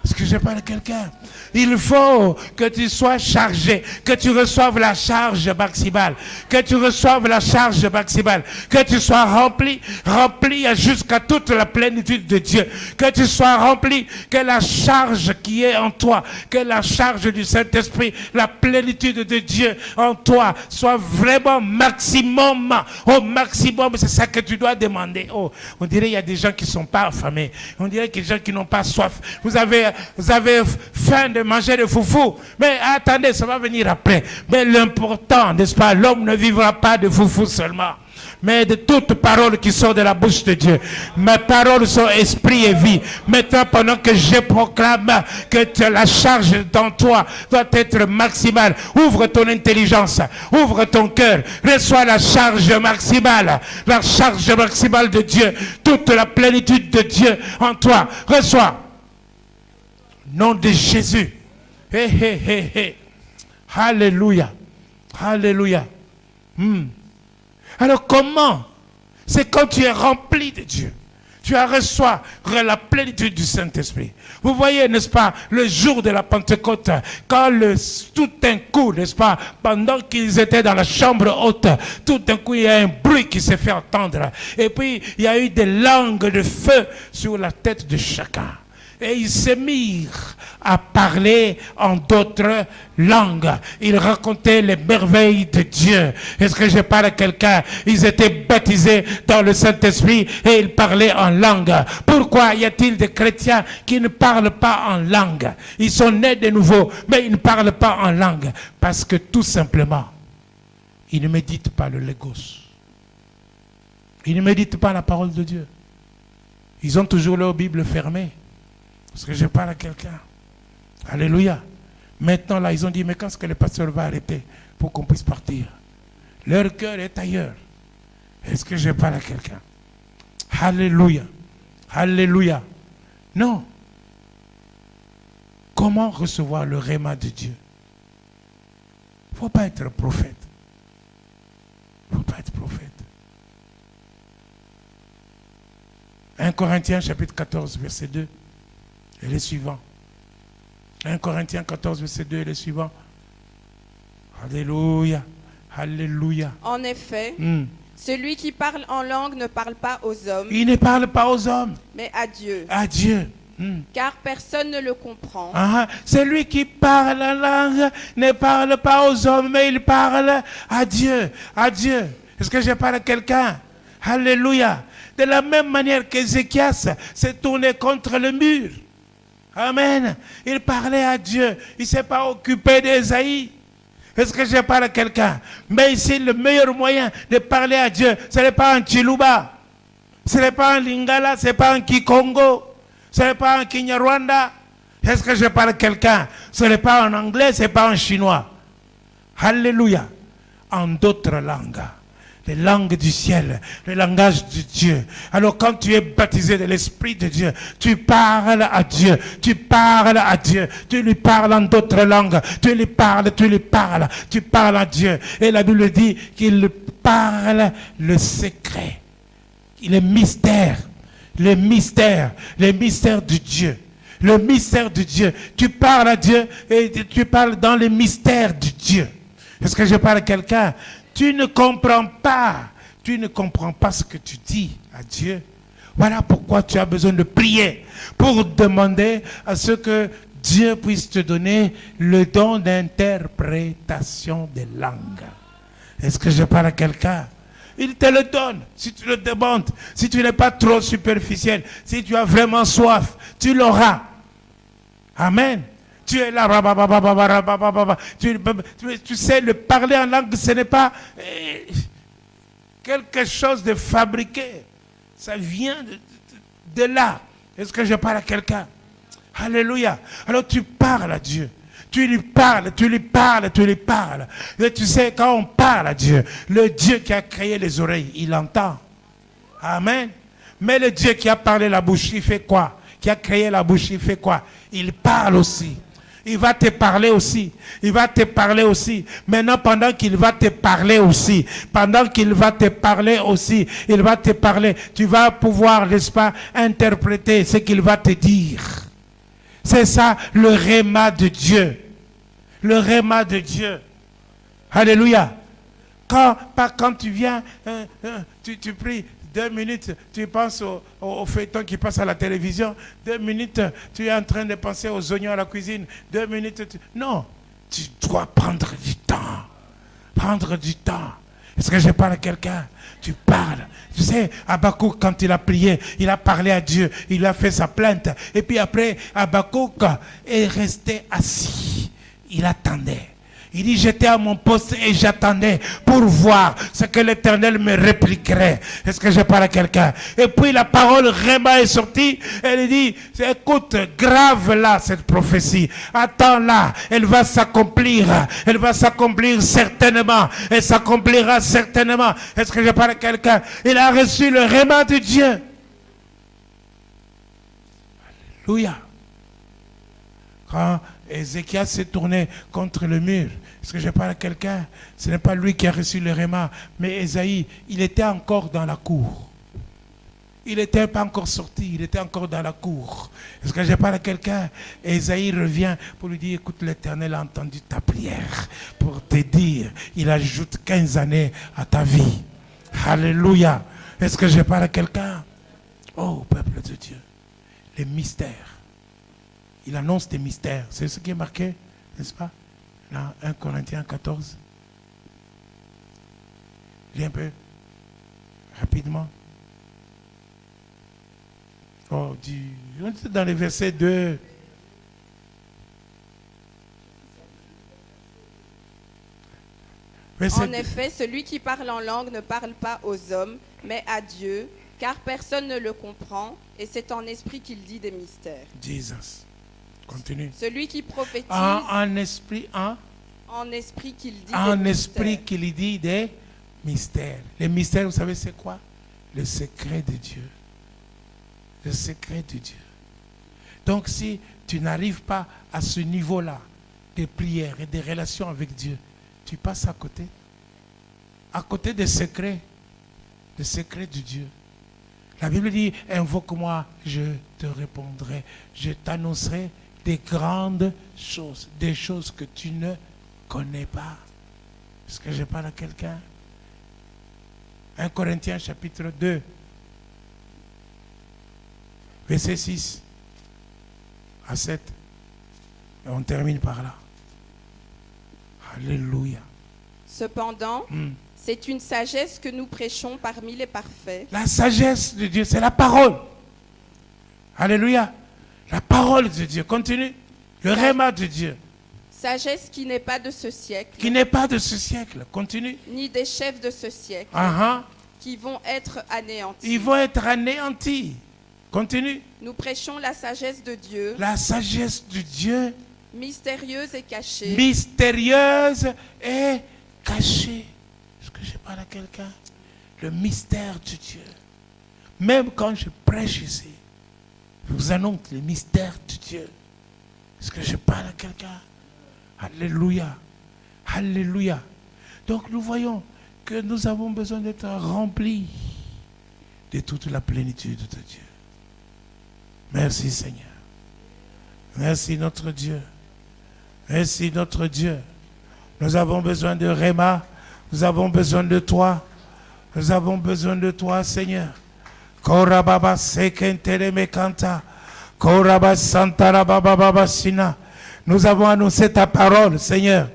Est-ce que je parle à quelqu'un? Il faut que tu sois chargé, que tu reçoives la charge maximale, que tu reçoives la charge maximale, que tu sois rempli jusqu'à toute la plénitude de Dieu, que tu sois rempli, que la charge qui est en toi, que la charge du Saint-Esprit, la plénitude de Dieu en toi soit vraiment maximum, au maximum. C'est ça que tu dois demander. Oh, on dirait qu'il y a des gens qui ne sont pas affamés, on dirait qu'il y a des gens qui n'ont pas soif. Vous avez faim de manger de foufou. Mais attendez, ça va venir après. Mais l'important, n'est-ce pas, l'homme ne vivra pas de foufou seulement, mais de toute parole qui sort de la bouche de Dieu. Mes paroles sont esprit et vie. Maintenant, pendant que je proclame que la charge dans toi doit être maximale, ouvre ton intelligence, ouvre ton cœur, reçois la charge maximale de Dieu, toute la plénitude de Dieu en toi. Reçois. Nom de Jésus. Hey, hey, hey, hey. Alléluia. Alléluia. Alors comment? C'est quand tu es rempli de Dieu. tu as reçu la plénitude du Saint-Esprit. Vous voyez, n'est-ce pas, le jour de la Pentecôte, quand tout d'un coup, n'est-ce pas, pendant qu'ils étaient dans la chambre haute, tout d'un coup, il y a un bruit qui s'est fait entendre. Et puis, il y a eu des langues de feu sur la tête de chacun. Et ils se mirent à parler en d'autres langues. Ils racontaient les merveilles de Dieu. Est-ce que je parle à quelqu'un? Ils étaient baptisés dans le Saint-Esprit et ils parlaient en langue. Pourquoi y a-t-il des chrétiens qui ne parlent pas en langue? Ils sont nés de nouveau, mais ils ne parlent pas en langue. Parce que tout simplement, ils ne méditent pas le logos. Ils ne méditent pas la parole de Dieu. Ils ont toujours leur Bible fermée. Parce que je parle à quelqu'un. Alléluia. Maintenant, là, ils ont dit, mais quand est-ce que le pasteur va arrêter pour qu'on puisse partir? Leur cœur est ailleurs. Est-ce que je parle à quelqu'un? Alléluia. Alléluia. Non. Comment recevoir le réma de Dieu? Il ne faut pas être prophète. Il ne faut pas être prophète. 1 Corinthiens chapitre 14, verset 2. Et les suivants. 1 Corinthiens 14, verset 2 et les suivants. Alléluia. Alléluia. En effet, celui qui parle en langue ne parle pas aux hommes. Il ne parle pas aux hommes. Mais à Dieu. À Dieu. Car personne ne le comprend. Celui qui parle en langue ne parle pas aux hommes, mais il parle à Dieu. À Dieu. Est-ce que je parle à quelqu'un? Alléluia. De la même manière qu'Ézéchias s'est tourné contre le mur. Amen. Il parlait à Dieu. Il ne s'est pas occupé d'Ésaïe. Est-ce que je parle à quelqu'un? Mais ici, le meilleur moyen de parler à Dieu, ce n'est pas un Chiluba. Ce n'est pas un Lingala. Ce n'est pas un Kikongo. Ce n'est pas un Kinyarwanda. Est-ce que je parle à quelqu'un? Ce n'est pas en anglais, ce n'est pas en chinois. Alléluia. En d'autres langues. Les langues du ciel, le langage de Dieu. Alors quand tu es baptisé de l'Esprit de Dieu, tu parles à Dieu, tu parles à Dieu, tu lui parles en d'autres langues, tu lui parles à Dieu. Et la Bible dit qu'il parle le secret, le mystère de Dieu. Le mystère de Dieu. Tu parles à Dieu et tu parles dans le mystère de Dieu. Est-ce que je parle à quelqu'un? Tu ne comprends pas ce que tu dis à Dieu. Voilà pourquoi tu as besoin de prier pour demander à ce que Dieu puisse te donner le don d'interprétation des langues. Est-ce que je parle à quelqu'un? Il te le donne si tu le demandes, si tu n'es pas trop superficiel, si tu as vraiment soif, tu l'auras. Amen. Tu es là, tu sais, le parler en langue, ce n'est pas quelque chose de fabriqué. Ça vient de là. Est-ce que je parle à quelqu'un? Alléluia. Alors tu parles à Dieu. Tu lui parles. Et tu sais, quand on parle à Dieu, le Dieu qui a créé les oreilles, il entend. Amen. Mais le Dieu qui a parlé la bouche, il fait quoi? Qui a créé la bouche, il fait quoi? Il parle aussi. Il va te parler aussi. Maintenant, pendant qu'il va te parler aussi, tu vas pouvoir, n'est-ce pas, interpréter ce qu'il va te dire. C'est ça, le réma de Dieu. Le réma de Dieu. Alléluia. Quand tu viens, tu pries. 2 minutes, tu penses au feuilleton qui passe à la télévision. 2 minutes, tu es en train de penser aux oignons à la cuisine. 2 minutes, non. Tu dois prendre du temps. Est-ce que je parle à quelqu'un? Tu parles. Tu sais, Habakkuk, quand il a prié, il a parlé à Dieu. Il a fait sa plainte. Et puis après, Habakkuk est resté assis. Il attendait. Il dit, j'étais à mon poste et j'attendais pour voir ce que l'Éternel me répliquerait. Est-ce que je parle à quelqu'un? Et puis la parole Réma est sortie. Elle dit, écoute, grave là cette prophétie. Attends-la, elle va s'accomplir. Elle va s'accomplir certainement. Elle s'accomplira certainement. Est-ce que je parle à quelqu'un? Il a reçu le Réma de Dieu. Alléluia. Quand Ézéchias s'est tourné contre le mur, est-ce que je parle à quelqu'un? Ce n'est pas lui qui a reçu le réma, mais Ésaïe, il était encore dans la cour. Il n'était pas encore sorti, il était encore dans la cour. Est-ce que je parle à quelqu'un? Esaïe revient pour lui dire, écoute, l'Éternel a entendu ta prière pour te dire, il ajoute 15 années à ta vie. Alléluia. Est-ce que je parle à quelqu'un? Oh, peuple de Dieu, les mystères. Il annonce des mystères. C'est ce qui est marqué, n'est-ce pas? Dans 1 Corinthiens 14. Lis un peu, rapidement. Oh, on est dans les versets 2. En effet, celui qui parle en langue ne parle pas aux hommes, mais à Dieu, car personne ne le comprend, et c'est en esprit qu'il dit des mystères. Jesus. Continue. Celui qui prophétise en esprit qu'il dit en des esprit mystères. qu'il dit des mystères. Les mystères, vous savez c'est quoi? Le secret de Dieu. Le secret de Dieu. Donc si tu n'arrives pas à ce niveau-là des prières et des relations avec Dieu, tu passes à côté des secrets, le secret de Dieu. La Bible dit, invoque-moi, je te répondrai, je t'annoncerai des grandes choses, des choses que tu ne connais pas. Est-ce que je parle à quelqu'un? 1 Corinthiens chapitre 2, verset 6 à 7. Et on termine par là. Alléluia. Cependant, c'est une sagesse que nous prêchons parmi les parfaits. La sagesse de Dieu, c'est la parole. Alléluia. La parole de Dieu. Continue. Le rhéma de Dieu. Sagesse qui n'est pas de ce siècle. Qui n'est pas de ce siècle. Continue. Ni des chefs de ce siècle. Qui vont être anéantis. Ils vont être anéantis. Continue. Nous prêchons la sagesse de Dieu. La sagesse de Dieu. Mystérieuse et cachée. Mystérieuse et cachée. Est-ce que je parle à quelqu'un? Le mystère de Dieu. Même quand je prêche ici, je vous annonce le mystère de Dieu. Est-ce que je parle à quelqu'un? Alléluia. Alléluia. Donc nous voyons que nous avons besoin d'être remplis de toute la plénitude de Dieu. Merci Seigneur. Merci notre Dieu. Merci notre Dieu. Nous avons besoin de Rhéma. Nous avons besoin de toi. Nous avons besoin de toi, Seigneur. Korababa sekentere mekanta. Koraba santara baba sina. Nous avons annoncé ta parole, Seigneur.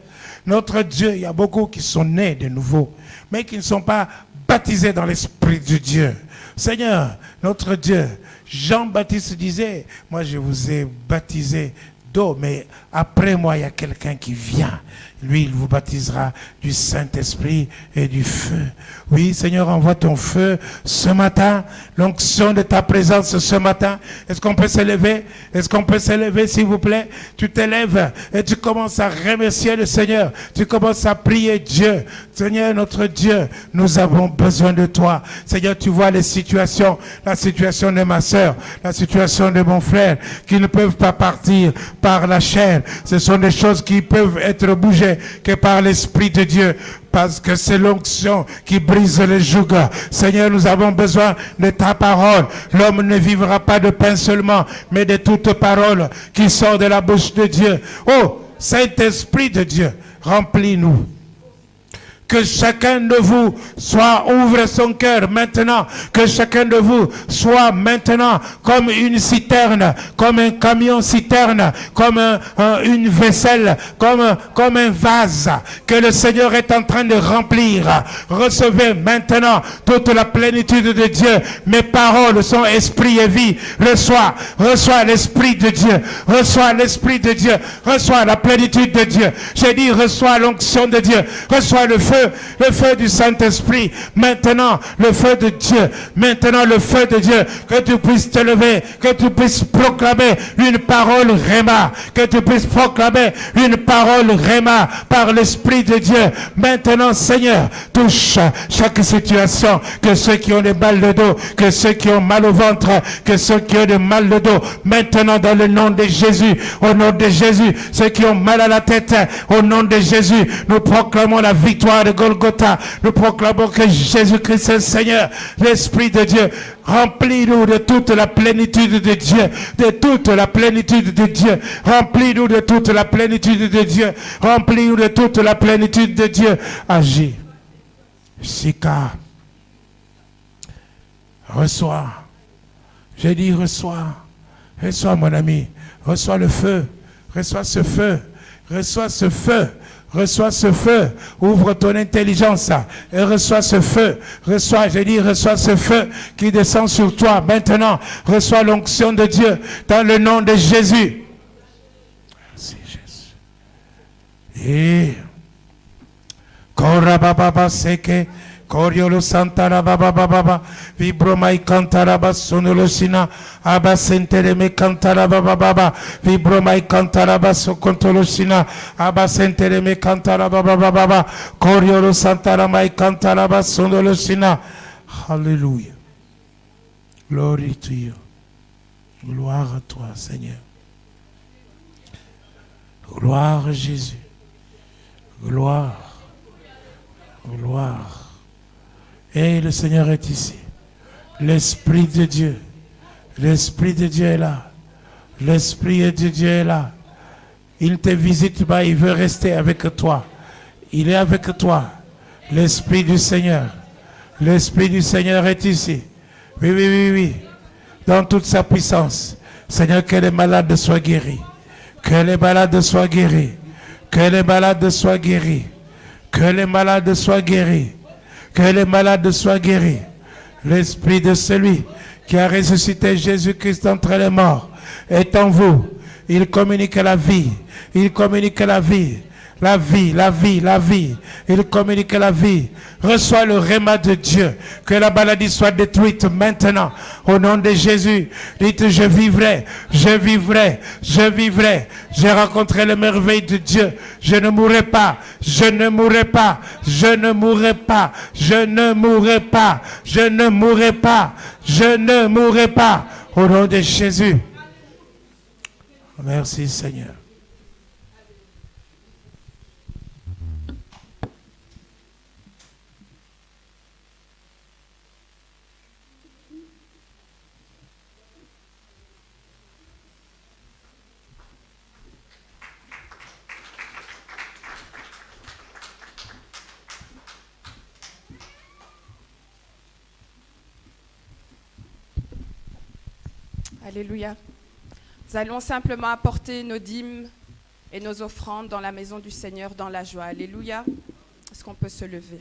Notre Dieu, il y a beaucoup qui sont nés de nouveau, mais qui ne sont pas baptisés dans l'Esprit de Dieu. Seigneur, notre Dieu, Jean-Baptiste disait, moi je vous ai baptisé d'eau, mais après moi il y a quelqu'un qui vient. Lui, il vous baptisera du Saint-Esprit et du feu. Oui, Seigneur, envoie ton feu ce matin, l'onction de ta présence ce matin. Est-ce qu'on peut se lever? Est-ce qu'on peut se lever, s'il vous plaît? Tu te lèves et tu commences à remercier le Seigneur. Tu commences à prier Dieu. Seigneur, notre Dieu, nous avons besoin de toi. Seigneur, tu vois les situations, la situation de ma soeur, la situation de mon frère, qui ne peuvent pas partir par la chair. Ce sont des choses qui peuvent être bougées que par l'Esprit de Dieu, parce que c'est l'onction qui brise les jougs. Seigneur, nous avons besoin de ta parole. L'homme ne vivra pas de pain seulement, mais de toute parole qui sort de la bouche de Dieu. Oh, Saint-Esprit de Dieu, remplis-nous. Que chacun de vous ouvre son cœur maintenant. Que chacun de vous soit maintenant comme une citerne, comme un camion citerne, comme une vaisselle, comme un vase que le Seigneur est en train de remplir. Recevez maintenant toute la plénitude de Dieu. Mes paroles sont esprit et vie. Reçois l'Esprit de Dieu. Reçois l'Esprit de Dieu. Reçois la plénitude de Dieu. J'ai dit reçois l'onction de Dieu. Reçois le feu du Saint-Esprit. Maintenant, le feu de Dieu. Maintenant, le feu de Dieu. Que tu puisses te lever, que tu puisses proclamer une parole rhéma, que tu puisses proclamer une parole rhéma par l'Esprit de Dieu. Maintenant, Seigneur, touche chaque situation, que ceux qui ont des mal de dos, que ceux qui ont mal au ventre, que ceux qui ont des mal de dos, maintenant dans le nom de Jésus, au nom de Jésus, ceux qui ont mal à la tête, au nom de Jésus, nous proclamons la victoire de Golgotha, nous proclamons que Jésus-Christ est le Seigneur. L'Esprit de Dieu, remplis-nous de toute la plénitude de Dieu, de toute la plénitude de Dieu. Remplis-nous de toute la plénitude de Dieu. Remplis-nous de toute la plénitude de Dieu. Agis. Sika. Reçois. J'ai dit reçois. Reçois mon ami. Reçois le feu. Reçois ce feu. Reçois ce feu. Reçois ce feu. Ouvre ton intelligence et reçois ce feu. Reçois, j'ai dit, reçois ce feu qui descend sur toi. Maintenant, reçois l'onction de Dieu dans le nom de Jésus. Merci Jésus. Et Korababa seke. Koriolo Santara Baba Baba Vibromai Kantara Basonulo Sina Abasentere me Kantara Baba Baba Vibromai Kantara Baso Kontolo Sina Abasentere me Kantara Baba Baba Koriolo Santara Mai Kantara Basonulo Sina. Hallelujah. Glory to you. Gloire à toi, Seigneur. Gloire à Jésus. Gloire. Gloire. Et le Seigneur est ici. L'Esprit de Dieu. L'Esprit de Dieu est là. L'Esprit de Dieu est là. Il ne te visite pas, il veut rester avec toi. Il est avec toi. L'Esprit du Seigneur. L'Esprit du Seigneur est ici. Oui, oui, oui, oui. Dans toute sa puissance. Seigneur, que les malades soient guéris. Que les malades soient guéris. Que les malades soient guéris. Que les malades soient guéris. Que les malades soient guéris. L'Esprit de celui qui a ressuscité Jésus-Christ d'entre les morts est en vous. Il communique la vie. Il communique la vie. La vie, la vie, la vie. Il communique la vie. Reçois le réma de Dieu. Que la maladie soit détruite maintenant. Au nom de Jésus. Dites, je vivrai, je vivrai, je vivrai. J'ai rencontré les merveilles de Dieu. Je ne mourrai pas, je ne mourrai pas, je ne mourrai pas, je ne mourrai pas, je ne mourrai pas, je ne mourrai pas. Au nom de Jésus. Merci Seigneur. Alléluia. Nous allons simplement apporter nos dîmes et nos offrandes dans la maison du Seigneur dans la joie. Alléluia. Est-ce qu'on peut se lever?